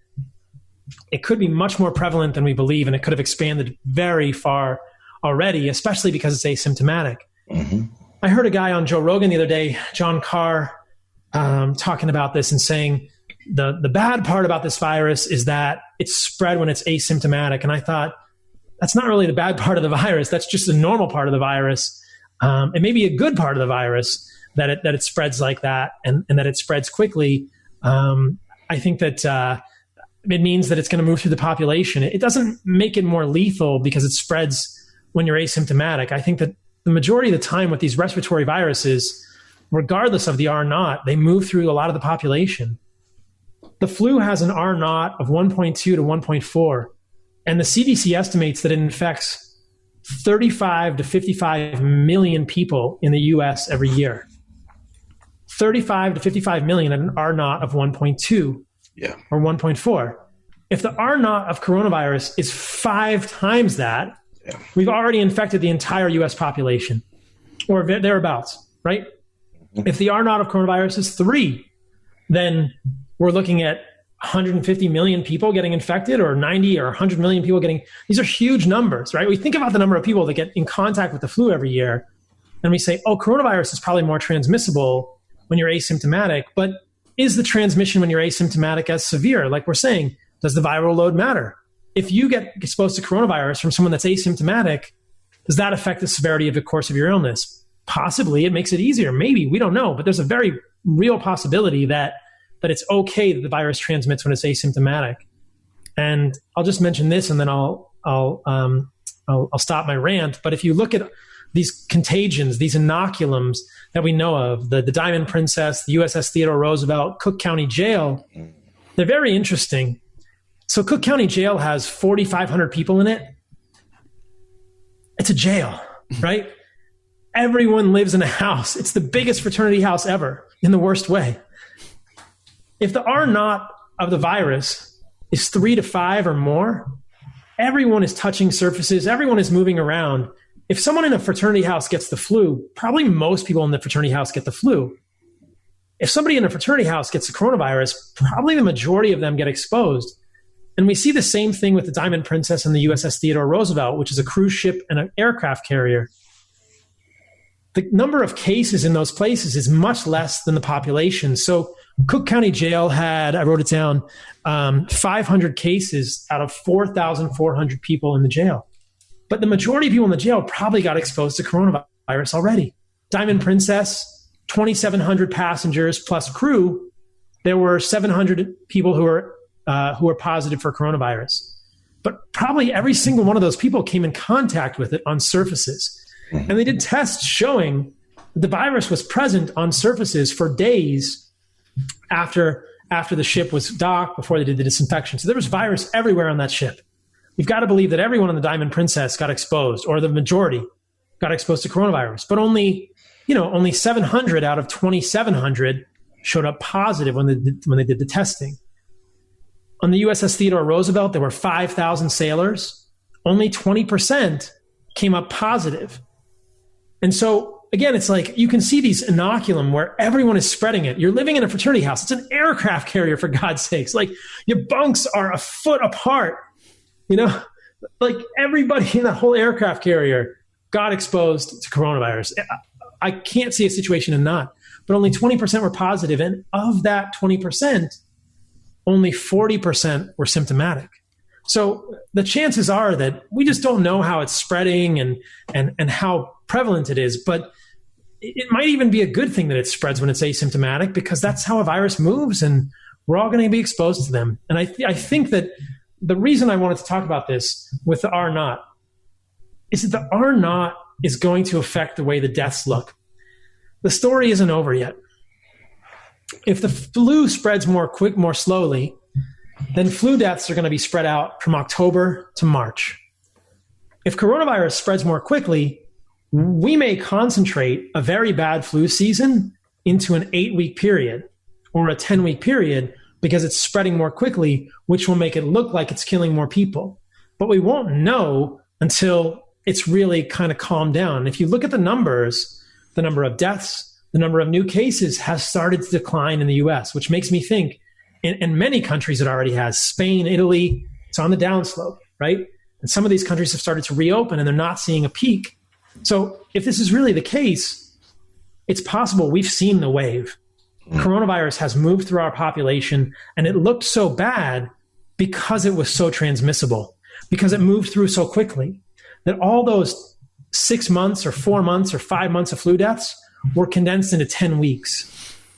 it could be much more prevalent than we believe. And it could have expanded very far already, especially because it's asymptomatic. Mm-hmm. I heard a guy on Joe Rogan the other day, John Carr, talking about this and saying the bad part about this virus is that it's spread when it's asymptomatic. And I thought, that's not really the bad part of the virus. That's just the normal part of the virus. It may be a good part of the virus that it spreads like that and that it spreads quickly. I think that it means that it's going to move through the population. It doesn't make it more lethal because it spreads when you're asymptomatic. I think that the majority of the time with these respiratory viruses, regardless of the R naught, they move through a lot of the population. The flu has an R naught of 1.2 to 1.4, and the CDC estimates that it infects 35 to 55 million people in the US every year. 35 to 55 million at an R naught of 1.2 or 1.4. If the R naught of coronavirus is 5 times that, we've already infected the entire US population or thereabouts, right? Mm-hmm. If the R naught of coronavirus is 3, then we're looking at 150 million people getting infected, or 90 or 100 million people getting, these are huge numbers, right? We think about the number of people that get in contact with the flu every year, and we say, oh, coronavirus is probably more transmissible when you're asymptomatic, but is the transmission when you're asymptomatic as severe? Like we're saying, does the viral load matter? If you get exposed to coronavirus from someone that's asymptomatic, does that affect the severity of the course of your illness? Possibly. It makes it easier. Maybe. We don't know. But there's a very real possibility that it's okay that the virus transmits when it's asymptomatic. And I'll just mention this, and then I'll stop my rant. But if you look at these contagions, these inoculums that we know of, the Diamond Princess, the USS Theodore Roosevelt, Cook County Jail, they're very interesting. So Cook County Jail has 4,500 people in it. It's a jail, right? Everyone lives in a house. It's the biggest fraternity house ever in the worst way. If the R naught of the virus is 3 to 5 or more, everyone is touching surfaces. Everyone is moving around. If someone in a fraternity house gets the flu, probably most people in the fraternity house get the flu. If somebody in a fraternity house gets the coronavirus, probably the majority of them get exposed. And we see the same thing with the Diamond Princess and the USS Theodore Roosevelt, which is a cruise ship and an aircraft carrier. The number of cases in those places is much less than the population. So Cook County Jail had, I wrote it down, 500 cases out of 4,400 people in the jail. But the majority of people in the jail probably got exposed to coronavirus already. Diamond Princess, 2,700 passengers plus crew. There were 700 people who were positive for coronavirus. But probably every single one of those people came in contact with it on surfaces. And they did tests showing that the virus was present on surfaces for days after the ship was docked, before they did the disinfection. So there was virus everywhere on that ship. We've got to believe that everyone on the Diamond Princess got exposed, or the majority got exposed to coronavirus. But only 700 out of 2,700 showed up positive when they did the testing. On the USS Theodore Roosevelt, there were 5,000 sailors. Only 20% came up positive. And so, again, it's like you can see these inoculum where everyone is spreading it. You're living in a fraternity house. It's an aircraft carrier, for God's sakes. Like, your bunks are a foot apart. Like, everybody in that whole aircraft carrier got exposed to coronavirus. I can't see a situation and not. But only 20% were positive. And of that 20%, only 40% were symptomatic. So the chances are that we just don't know how it's spreading and how prevalent it is. But it might even be a good thing that it spreads when it's asymptomatic, because that's how a virus moves, and we're all going to be exposed to them. And I think that the reason I wanted to talk about this with the R naught is that the R naught is going to affect the way the deaths look. The story isn't over yet. If the flu spreads more slowly, then flu deaths are going to be spread out from October to March. If coronavirus spreads more quickly, we may concentrate a very bad flu season into an 8-week period or a 10-week period, because it's spreading more quickly, which will make it look like it's killing more people. But we won't know until it's really kind of calmed down. And if you look at the numbers, the number of deaths, the number of new cases has started to decline in the US, which makes me think in many countries it already has. Spain, Italy, it's on the downslope, right? And some of these countries have started to reopen and they're not seeing a peak. So if this is really the case, it's possible we've seen the wave. Coronavirus has moved through our population, and it looked so bad because it was so transmissible, because it moved through so quickly, that all those 6 months or 4 months or 5 months of flu deaths were condensed into 10 weeks.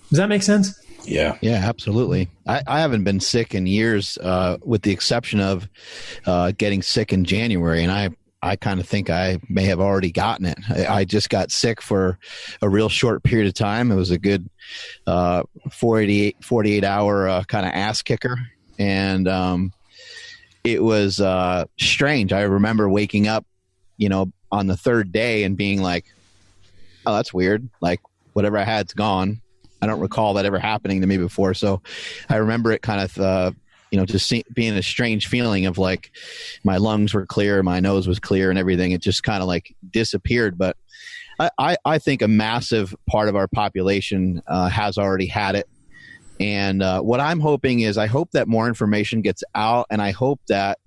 Does that make sense? Yeah, absolutely. I haven't been sick in years, with the exception of getting sick in January, and I kind of think I may have already gotten it. I just got sick for a real short period of time. It was a good 48 hour kind of ass kicker. And it was strange. I remember waking up, on the third day and being like, oh, that's weird. Like, whatever I had's gone. I don't recall that ever happening to me before. So I remember it kind of just being a strange feeling of like my lungs were clear, my nose was clear, and everything. It just kind of like disappeared. But I think a massive part of our population has already had it. And what I'm hoping is, I hope that more information gets out, and I hope that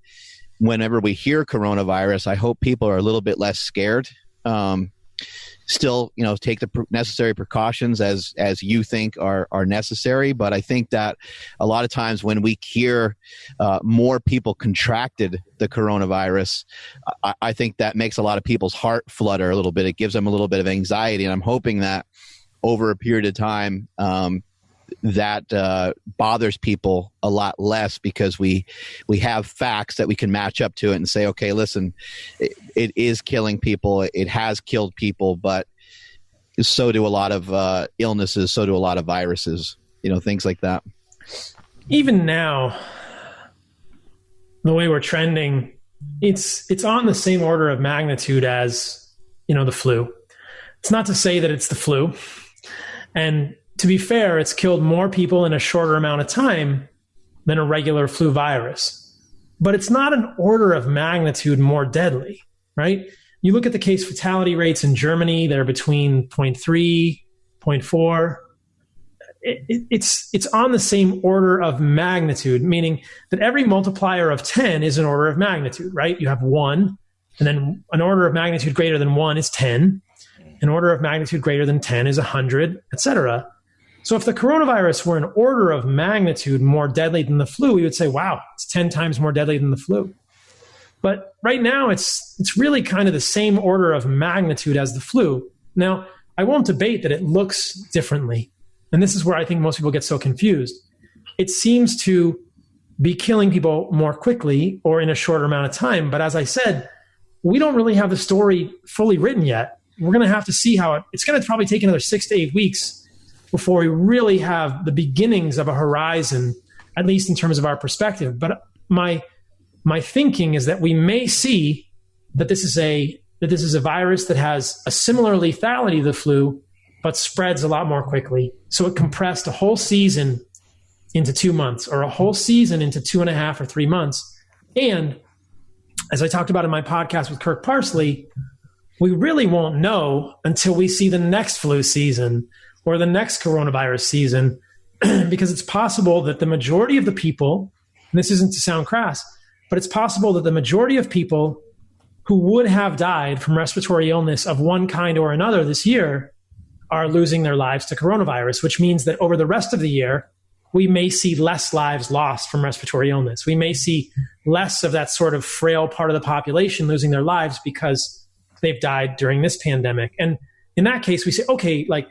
whenever we hear coronavirus, I hope people are a little bit less scared. Still, take the necessary precautions as you think are necessary. But I think that a lot of times when we hear more people contracted the coronavirus, I think that makes a lot of people's heart flutter a little bit. It gives them a little bit of anxiety. And I'm hoping that over a period of time, that bothers people a lot less because we have facts that we can match up to it and say, okay, listen, it is killing people. It has killed people, but so do a lot of illnesses. So do a lot of viruses, things like that. Even now, the way we're trending, it's on the same order of magnitude as, the flu. It's not to say that it's the flu. And to be fair, it's killed more people in a shorter amount of time than a regular flu virus. But it's not an order of magnitude more deadly, right? You look at the case fatality rates in Germany, they're between 0.3, 0.4. It's on the same order of magnitude, meaning that every multiplier of 10 is an order of magnitude, right? You have 1, and then an order of magnitude greater than 1 is 10. An order of magnitude greater than 10 is 100, etc. So if the coronavirus were an order of magnitude more deadly than the flu, we would say, wow, it's 10 times more deadly than the flu. But right now, it's really kind of the same order of magnitude as the flu. Now, I won't debate that it looks differently. And this is where I think most people get so confused. It seems to be killing people more quickly or in a shorter amount of time. But as I said, we don't really have the story fully written yet. We're going to have to see how it's going to probably take another 6 to 8 weeks before we really have the beginnings of a horizon, at least in terms of our perspective. But my thinking is that we may see that this is a virus that has a similar lethality to the flu, but spreads a lot more quickly. So it compressed a whole season into 2 months, or a whole season into 2.5 or 3 months. And as I talked about in my podcast with Kirk Parsley, we really won't know until we see the next flu season or the next coronavirus season, because it's possible that the majority of the people, and this isn't to sound crass, but it's possible that the majority of people who would have died from respiratory illness of one kind or another this year are losing their lives to coronavirus, which means that over the rest of the year, we may see less lives lost from respiratory illness. We may see less of that sort of frail part of the population losing their lives because they've died during this pandemic. And in that case, we say, okay, like,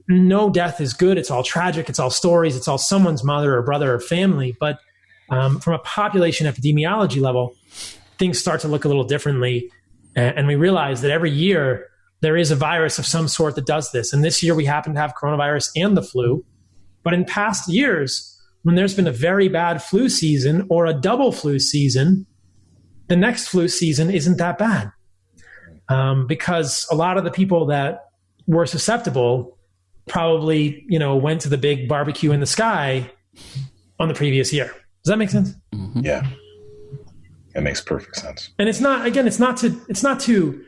no death is good. It's all tragic. It's all stories. It's all someone's mother or brother or family. But from a population epidemiology level, things start to look a little differently. And we realize that every year there is a virus of some sort that does this. And this year we happen to have coronavirus and the flu. But in past years, when there's been a very bad flu season or a double flu season, the next flu season isn't that bad. Because a lot of the people that were susceptible probably, went to the big barbecue in the sky on the previous year. Does that make sense? Mm-hmm. Yeah. It makes perfect sense. And it's not to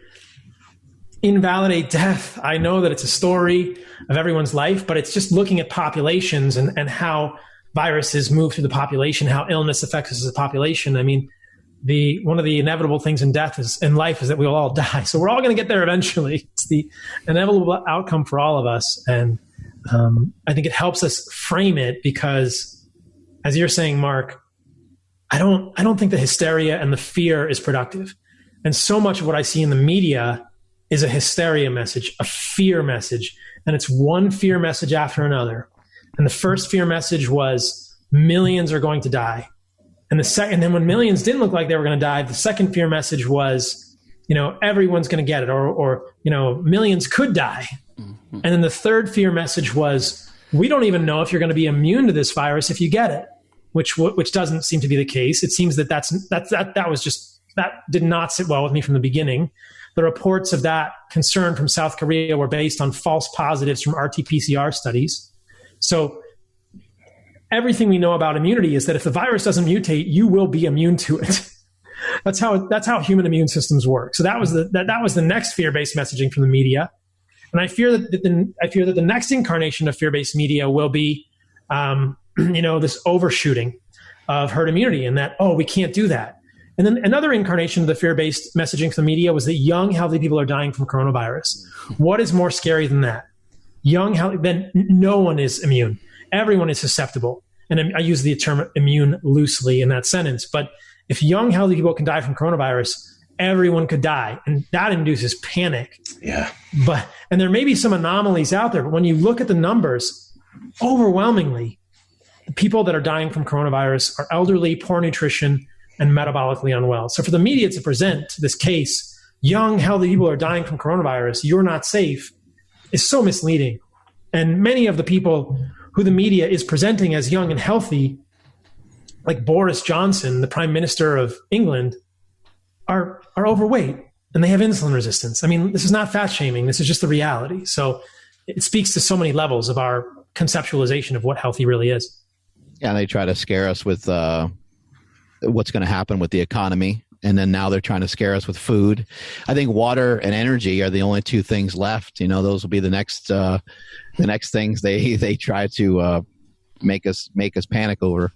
invalidate death. I know that it's a story of everyone's life, but it's just looking at populations and how viruses move through the population, how illness affects us as a population. I mean, one of the inevitable things in life is that we will all die. So we're all going to get there eventually. It's the inevitable outcome for all of us. And I think it helps us frame it because, as you're saying, Mark, I don't think the hysteria and the fear is productive. And so much of what I see in the media is a hysteria message, a fear message. And it's one fear message after another. And the first fear message was millions are going to die. And then when millions didn't look like they were going to die, the second fear message was, everyone's going to get it, or millions could die. Mm-hmm. And then the third fear message was, we don't even know if you're going to be immune to this virus if you get it, which doesn't seem to be the case. It seems that that did not sit well with me from the beginning. The reports of that concern from South Korea were based on false positives from RT-PCR studies. So everything we know about immunity is that if the virus doesn't mutate, you will be immune to it. That's how human immune systems work. So that was the next fear-based messaging from the media. And I fear that the next incarnation of fear-based media will be, this overshooting of herd immunity, and that, we can't do that. And then another incarnation of the fear-based messaging from the media was that young, healthy people are dying from coronavirus. What is more scary than that? Young, healthy, then no one is immune. Everyone is susceptible. And I use the term immune loosely in that sentence. But if young, healthy people can die from coronavirus, everyone could die. And that induces panic. Yeah. And there may be some anomalies out there, but when you look at the numbers, overwhelmingly, the people that are dying from coronavirus are elderly, poor nutrition, and metabolically unwell. So for the media to present this case, young, healthy people are dying from coronavirus, you're not safe, is so misleading. And many of the people who the media is presenting as young and healthy, like Boris Johnson, the Prime Minister of England, are overweight and they have insulin resistance. I mean, this is not fat shaming. This is just the reality. So it speaks to so many levels of our conceptualization of what healthy really is. Yeah, and they try to scare us with what's going to happen with the economy. And then now they're trying to scare us with food. I think water and energy are the only two things left. You know, those will be the next things they try to make us panic over.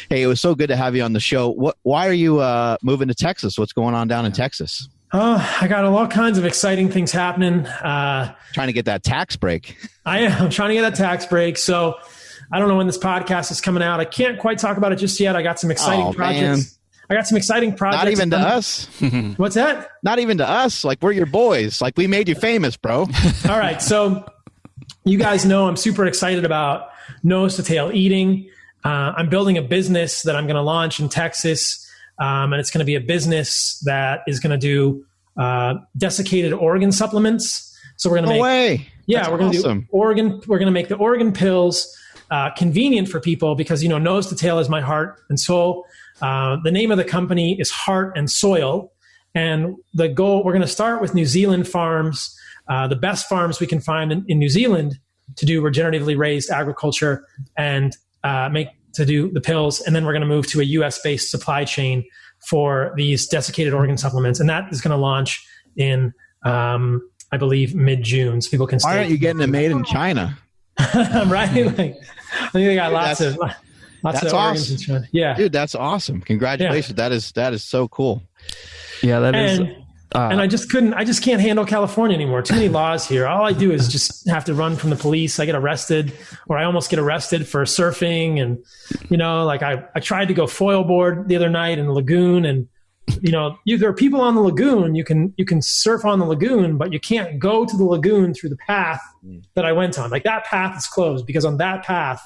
Hey, it was so good to have you on the show. Why are you moving to Texas? What's going on down in Texas? I got all kinds of exciting things happening. Trying to get that tax break. I'm trying to get that tax break. So I don't know when this podcast is coming out. I can't quite talk about it just yet. I got some exciting projects. Man. I got some exciting projects. Not even to us. What's that? Not even to us. Like, we're your boys. Like, we made you famous, bro. All right. So you guys know I'm super excited about nose to tail eating. I'm building a business that I'm going to launch in Texas. And it's going to be a business that is going to do desiccated organ supplements. So we're going to we're going to do organ. We're going to make the organ pills convenient for people because, you know, nose to tail is my heart and soul. The name of the company is Heart and Soil. And the goal, we're going to start with New Zealand farms, the best farms we can find in New Zealand to do regeneratively raised agriculture and to do the pills. And then we're going to move to a US-based supply chain for these desiccated organ supplements. And that is going to launch in, I believe, mid-June. So people can stay. Why aren't you getting it made in China? Right? Like, I think they got lots of organs in China. Yeah. Dude, that's awesome. Congratulations. Yeah. That is so cool. Yeah, that is. And I just can't handle California anymore. Too many laws here. All I do is just have to run from the police. I get arrested, or I almost get arrested for surfing. And, you know, like I tried to go foil board the other night in the lagoon, and, you know, there are people on the lagoon. You can surf on the lagoon, but you can't go to the lagoon through the path that I went on. Like, that path is closed because on that path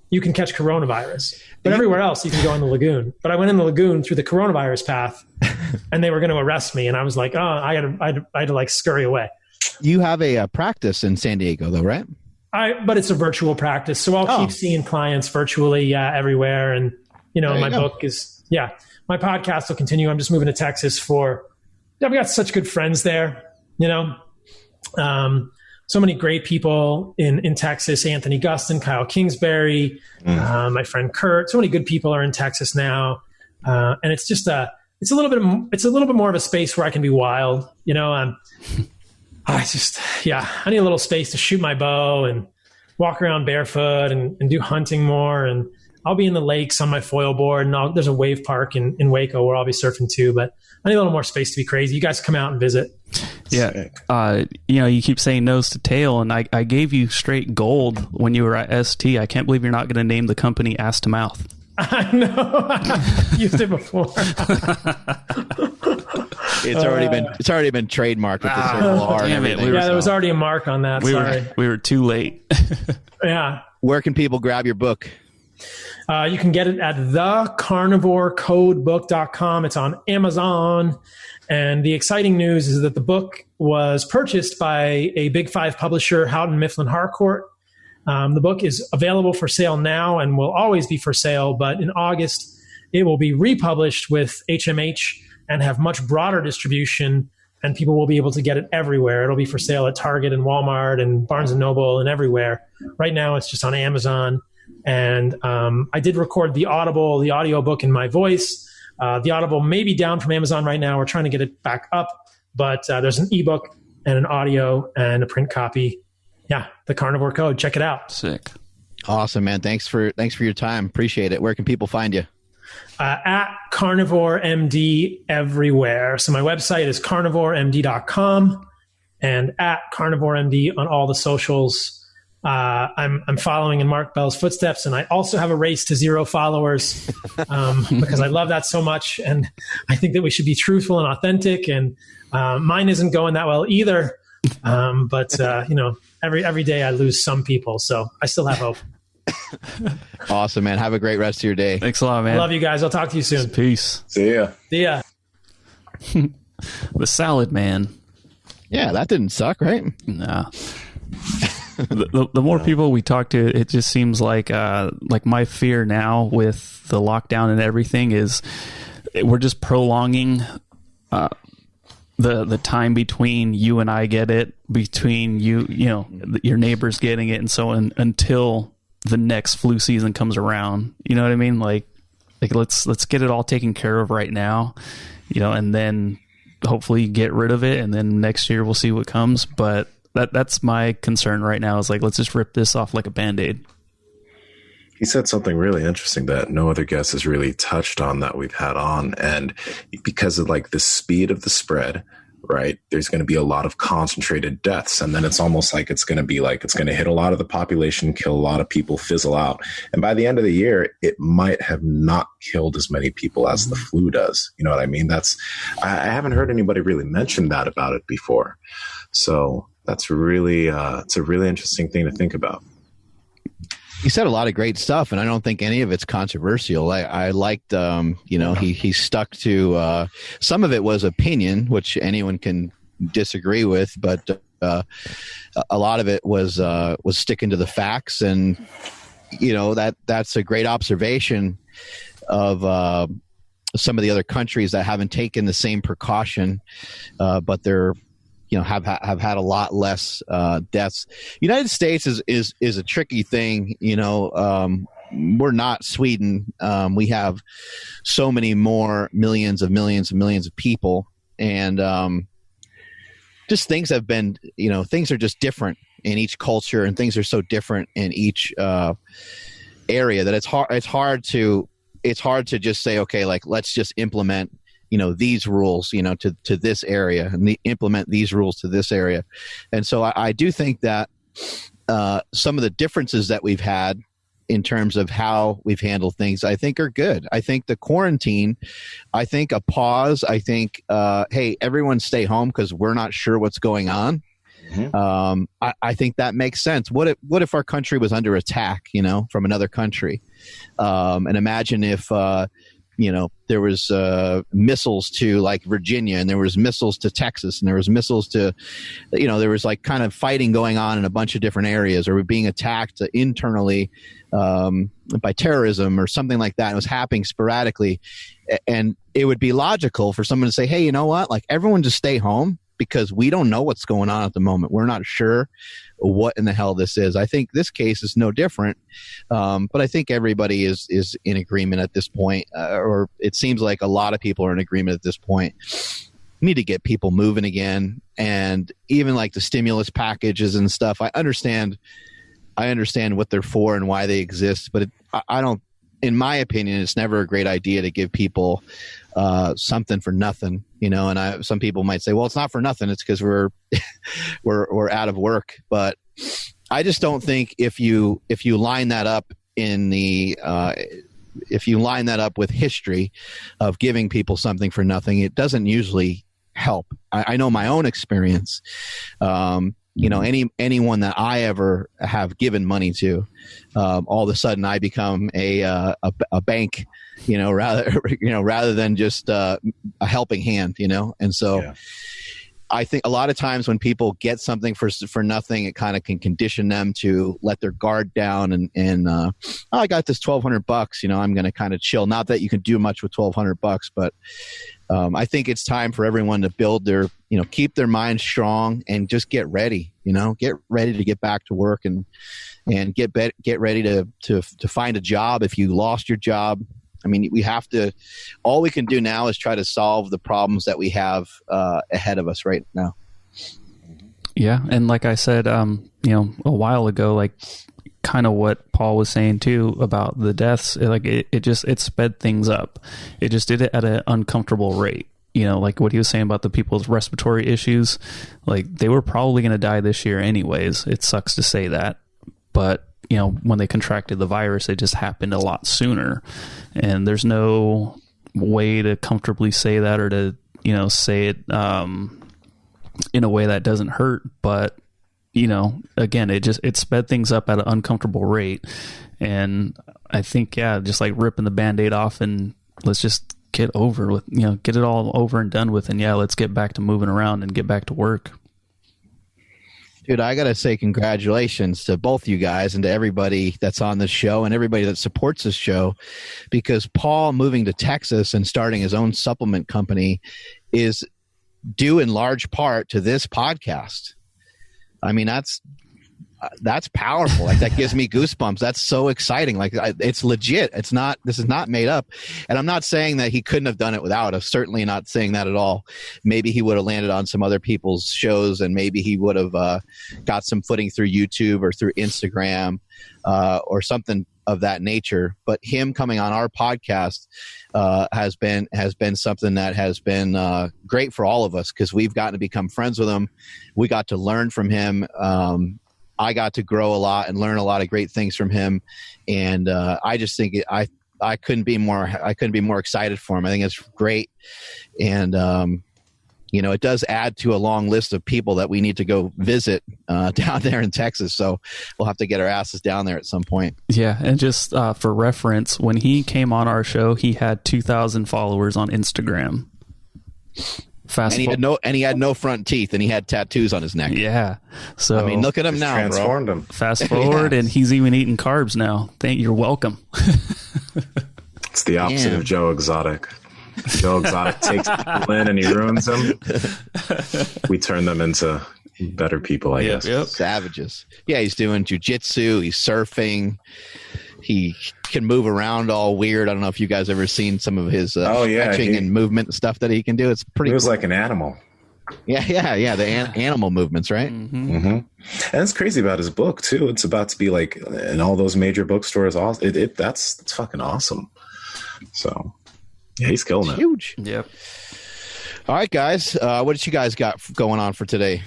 you can catch coronavirus, but everywhere else you can go in the lagoon. But I went in the lagoon through the coronavirus path, and they were going to arrest me. And I was like, oh, I had to like scurry away. You have a practice in San Diego, though, right? But it's a virtual practice, so I'll keep seeing clients virtually, everywhere. And you know, my book is my podcast will continue. I'm just moving to Texas I've got such good friends there. You know. So many great people in Texas, Anthony Gustin, Kyle Kingsbury, my friend Kurt. So many good people are in Texas now. And it's just it's a little bit more of a space where I can be wild. You know, I need a little space to shoot my bow and walk around barefoot and do hunting more. And I'll be in the lakes on my foil board, and there's a wave park in Waco where I'll be surfing too, but I need a little more space to be crazy. You guys come out and visit. Yeah. You know, you keep saying nose to tail, and I gave you straight gold when you were at ST. I can't believe you're not going to name the company Ass to Mouth. I know. I used it before. It's already been trademarked with the circle R. Damn it. There was already a mark on that. We were too late. Yeah. Where can people grab your book? You can get it at thecarnivorecodebook.com. It's on Amazon. And the exciting news is that the book was purchased by a Big Five publisher, Houghton Mifflin Harcourt. The book is available for sale now and will always be for sale, but in August, it will be republished with HMH and have much broader distribution, and people will be able to get it everywhere. It'll be for sale at Target and Walmart and Barnes & Noble and everywhere. Right now, it's just on Amazon. And I did record the audio book in my voice. The Audible may be down from Amazon right now. We're trying to get it back up, but there's an ebook and an audio and a print copy. Yeah, the Carnivore Code. Check it out. Sick. Awesome, man. Thanks for your time. Appreciate it. Where can people find you? At Carnivore MD everywhere. So my website is carnivoremd.com and at Carnivore MD on all the socials. I'm following in Mark Bell's footsteps, and I also have a race to 0 followers because I love that so much, and I think that we should be truthful and authentic. And mine isn't going that well either, But every day I lose some people, so I still have hope. Awesome, man. Have a great rest of your day. Thanks a lot, man. Love you guys. I'll talk to you soon. Peace. See ya. See ya. The salad man. Yeah, that didn't suck, right? Nah. The more people we talk to, it just seems like my fear now with the lockdown and everything is we're just prolonging the time between you and I get it, between your neighbors getting it, and so on, until the next flu season comes around. You know what I mean? Like let's get it all taken care of right now, and then hopefully get rid of it, and then next year we'll see what comes. But that's my concern right now, is let's just rip this off like a Band-Aid. He said something really interesting that no other guest has really touched on that we've had on. And because of the speed of the spread, right, there's going to be a lot of concentrated deaths. And then it's almost like it's going to hit a lot of the population, kill a lot of people, fizzle out. And by the end of the year, it might have not killed as many people as the flu does. You know what I mean? I haven't heard anybody really mention that about it before. So that's really, it's a really interesting thing to think about. He said a lot of great stuff, and I don't think any of it's controversial. I liked, he stuck to some of it was opinion, which anyone can disagree with, but a lot of it was sticking to the facts, and that's a great observation of some of the other countries that haven't taken the same precaution, but they're have had a lot less deaths. United States is a tricky thing. We're not Sweden. We have so many more millions of people, and just things have been, things are just different in each culture, and things are so different in each area that it's hard to just say, okay, let's just implement these rules, to this area, and implement these rules to this area. And so I do think that some of the differences that we've had in terms of how we've handled things, I think are good. I think the quarantine, I think a pause, I think, hey, everyone stay home because we're not sure what's going on. Mm-hmm. I think that makes sense. What if our country was under attack, from another country? And imagine if, there was missiles to Virginia, and there was missiles to Texas, and there was missiles to, there was kind of fighting going on in a bunch of different areas, or being attacked internally by terrorism or something like that. It was happening sporadically, and it would be logical for someone to say, hey, you know what? Everyone just stay home, because we don't know what's going on at the moment. We're not sure what in the hell this is. I think this case is no different, but I think everybody is in agreement at this point, or it seems like a lot of people are in agreement at this point. We need to get people moving again, and even the stimulus packages and stuff. I understand what they're for and why they exist, but I don't. In my opinion, it's never a great idea to give people something for nothing, and some people might say, well, it's not for nothing. It's because we're out of work. But I just don't think if you line that up if you line that up with history of giving people something for nothing, it doesn't usually help. I know my own experience. Anyone that I ever have given money to, all of a sudden I become a bank, rather than just a helping hand, and so yeah. I think a lot of times when people get something for nothing, it kind of can condition them to let their guard down and I got this $1,200, I'm going to kind of chill. Not that you can do much with $1,200, but I think it's time for everyone to build their, keep their mind strong and just get ready, get ready to get back to work and get ready to find a job. If you lost your job, all we can do now is try to solve the problems that we have ahead of us right now. Yeah. And like I said, a while ago, kind of what Paul was saying too about the deaths, it sped things up. It just did it at an uncomfortable rate. What he was saying about the people's respiratory issues, they were probably going to die this year anyways. It sucks to say that, but when they contracted the virus, it just happened a lot sooner, and there's no way to comfortably say that, or to, say it, in a way that doesn't hurt, but again, it sped things up at an uncomfortable rate. And I think, just like ripping the Band-Aid off and let's just get over with, get it all over and done with. And let's get back to moving around and get back to work. Dude, I got to say congratulations to both you guys and to everybody that's on this show and everybody that supports this show, because Paul moving to Texas and starting his own supplement company is due in large part to this podcast. I mean, that's powerful. Like, that gives me goosebumps. That's so exciting. Like, it's legit. This is not made up. And I'm not saying that he couldn't have done it without us. Certainly not saying that at all. Maybe he would have landed on some other people's shows, and maybe he would have got some footing through YouTube or through Instagram or something of that nature. But him coming on our podcast has been something that has been great for all of us, because we've gotten to become friends with him. We got to learn from him. I got to grow a lot and learn a lot of great things from him. And I just think I couldn't be more excited for him. I think it's great. And, it does add to a long list of people that we need to go visit down there in Texas. So we'll have to get our asses down there at some point. Yeah. And just for reference, when he came on our show, he had 2,000 followers on Instagram. And he had no front teeth, and he had tattoos on his neck. Yeah. So I mean, look at him now, transformed bro. him. Fast forward, and he's even eating carbs now. You're welcome. It's the opposite of Joe Exotic. Joe Exotic takes people in and he ruins them. We turn them into better people, I guess. Yep. Savages. Yeah, he's doing jiu-jitsu. He's surfing. He can move around all weird. I don't know if you guys ever seen some of his stretching and movement and stuff that he can do. It's pretty He was cool. like an animal. Yeah. The animal movements, right? Mm-hmm. And it's crazy about his book, too. It's about to be like in all those major bookstores. That's fucking awesome. So, yeah, he's killing it. Huge. Yep. All right, guys. What did you guys got going on for today?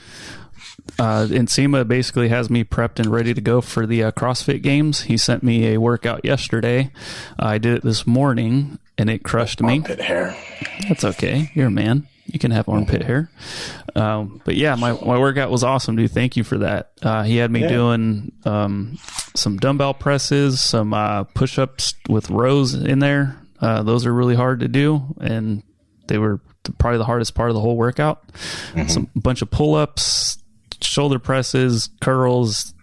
Nsima basically has me prepped and ready to go for the CrossFit Games. He sent me a workout yesterday. I did it this morning, and it crushed me. Armpit hair. That's okay. You're a man. You can have armpit hair. But yeah, my workout was awesome, dude. Thank you for that. He had me doing some dumbbell presses, some push-ups with rows in there. Those are really hard to do, and they were probably the hardest part of the whole workout. Some bunch of pull-ups, shoulder presses, curls.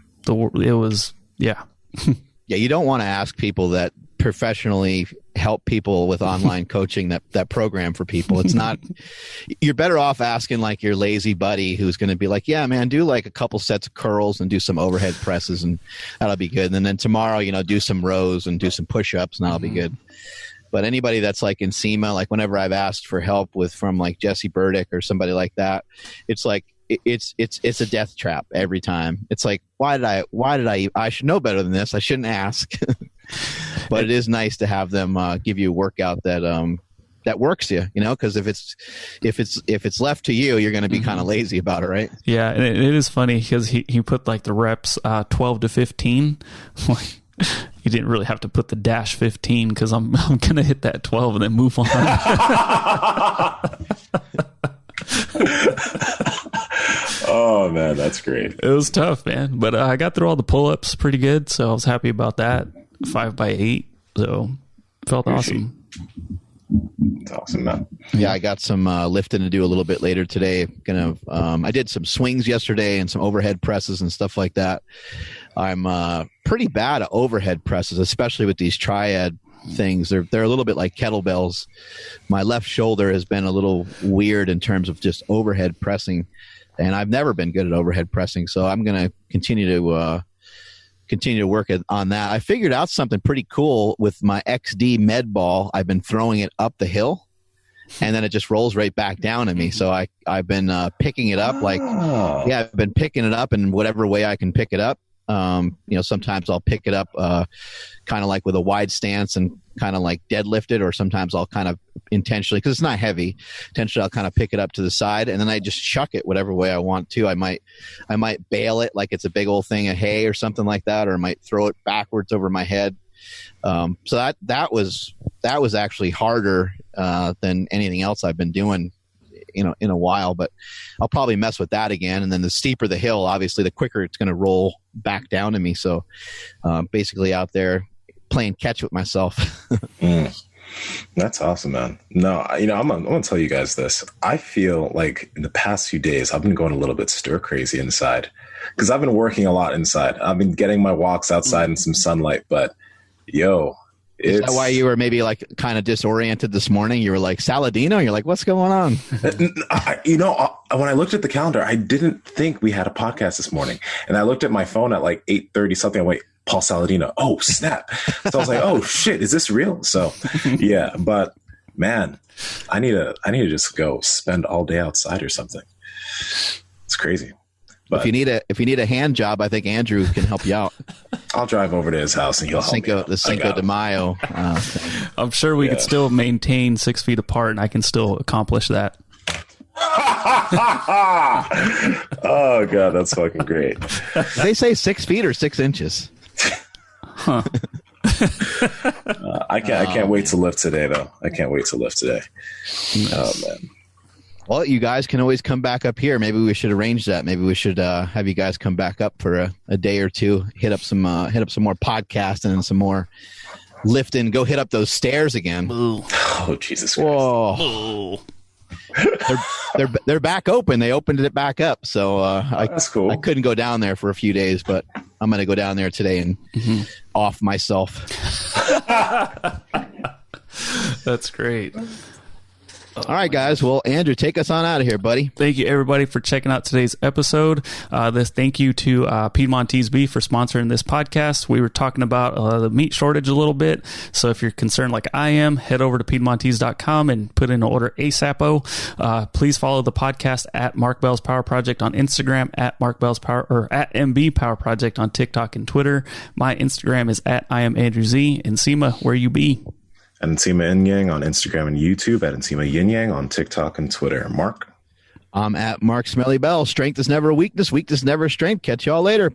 Yeah, you don't want to ask people that professionally help people with online coaching that program for people. It's not, you're better off asking like your lazy buddy who's going to be like, yeah, man, do like a couple sets of curls and do some overhead presses and that'll be good. And then tomorrow, do some rows and do some push-ups and that'll be good. But anybody that's like Nsima, like whenever I've asked for help from like Jesse Burdick or somebody like that, it's like, it's a death trap every time. It's like, why did I should know better than this. I shouldn't ask. But it is nice to have them give you a workout that works you, because if it's left to you, you're going to be kind of lazy about it, right? Yeah, and it is funny because he put like the reps 12 to 15. You didn't really have to put the dash 15 because I'm going to hit that 12 and then move on. Oh man, that's great. It was tough, man, but I got through all the pull-ups pretty good, so I was happy about that. 5x8, so felt awesome. It's awesome, man. Yeah, I got some lifting to do a little bit later today. I did some swings yesterday and some overhead presses and stuff like that. I'm pretty bad at overhead presses, especially with these triad things. They're a little bit like kettlebells. My left shoulder has been a little weird in terms of just overhead pressing, and I've never been good at overhead pressing. So I'm going to continue to work on that. I figured out something pretty cool with my XD med ball. I've been throwing it up the hill, and then it just rolls right back down at me. So I've been picking it up I've been picking it up in whatever way I can pick it up. Sometimes I'll pick it up kind of like with a wide stance and kind of like deadlift it, or sometimes I'll kind of intentionally, because it's not heavy, I'll kind of pick it up to the side and then I just chuck it whatever way I want to. I might bale it like it's a big old thing of hay or something like that, or I might throw it backwards over my head. So that was actually harder than anything else I've been doing in a while, but I'll probably mess with that again. And then the steeper the hill, obviously the quicker it's going to roll back down to me. So basically out there playing catch with myself. That's awesome, man. No, I'm going to tell you guys this. I feel like in the past few days, I've been going a little bit stir crazy inside because I've been working a lot inside. I've been getting my walks outside in some sunlight, but is that why you were maybe like kind of disoriented this morning? You were like Saladino. You're like, what's going on? When I looked at the calendar, I didn't think we had a podcast this morning. And I looked at my phone at like 8:30 something. I'm like, Paul Saladino. Oh, snap. So I was like, oh shit, is this real? So yeah, but man, I need to just go spend all day outside or something. It's crazy. But if you need a hand job, I think Andrew can help you out. I'll drive over to his house and he'll help me out. The Cinco de Mayo. I'm sure we could still maintain 6 feet apart, and I can still accomplish that. Oh god, that's fucking great. They say 6 feet or 6 inches. Huh. I can't wait to lift today, though. I can't wait to lift today. Oh man. Well, you guys can always come back up here. Maybe we should arrange that. Maybe we should have you guys come back up for a day or two. Hit up some more podcasting and some more lifting. Go hit up those stairs again. Ooh. Oh Jesus Christ! Whoa. They're back open. They opened it back up. So that's cool. I couldn't go down there for a few days, but I'm going to go down there today and off myself. That's great. All right, guys. Well, Andrew, take us on out of here, buddy. Thank you, everybody, for checking out today's episode. Thank you to Piedmontese Beef for sponsoring this podcast. We were talking about the meat shortage a little bit. So if you're concerned like I am, head over to Piedmontese.com and put in an order ASAPO. Please follow the podcast at Mark Bell's Power Project on Instagram, at Mark Bell's Power, or at MB Power Project on TikTok and Twitter. My Instagram is at I am Andrew Z. Nsima, where you be? At Nsima Inyang on Instagram and YouTube, at Nsima Inyang on TikTok and Twitter. Mark? I'm at Mark Smelly Bell. Strength is never a weakness. Weakness never a strength. Catch y'all later.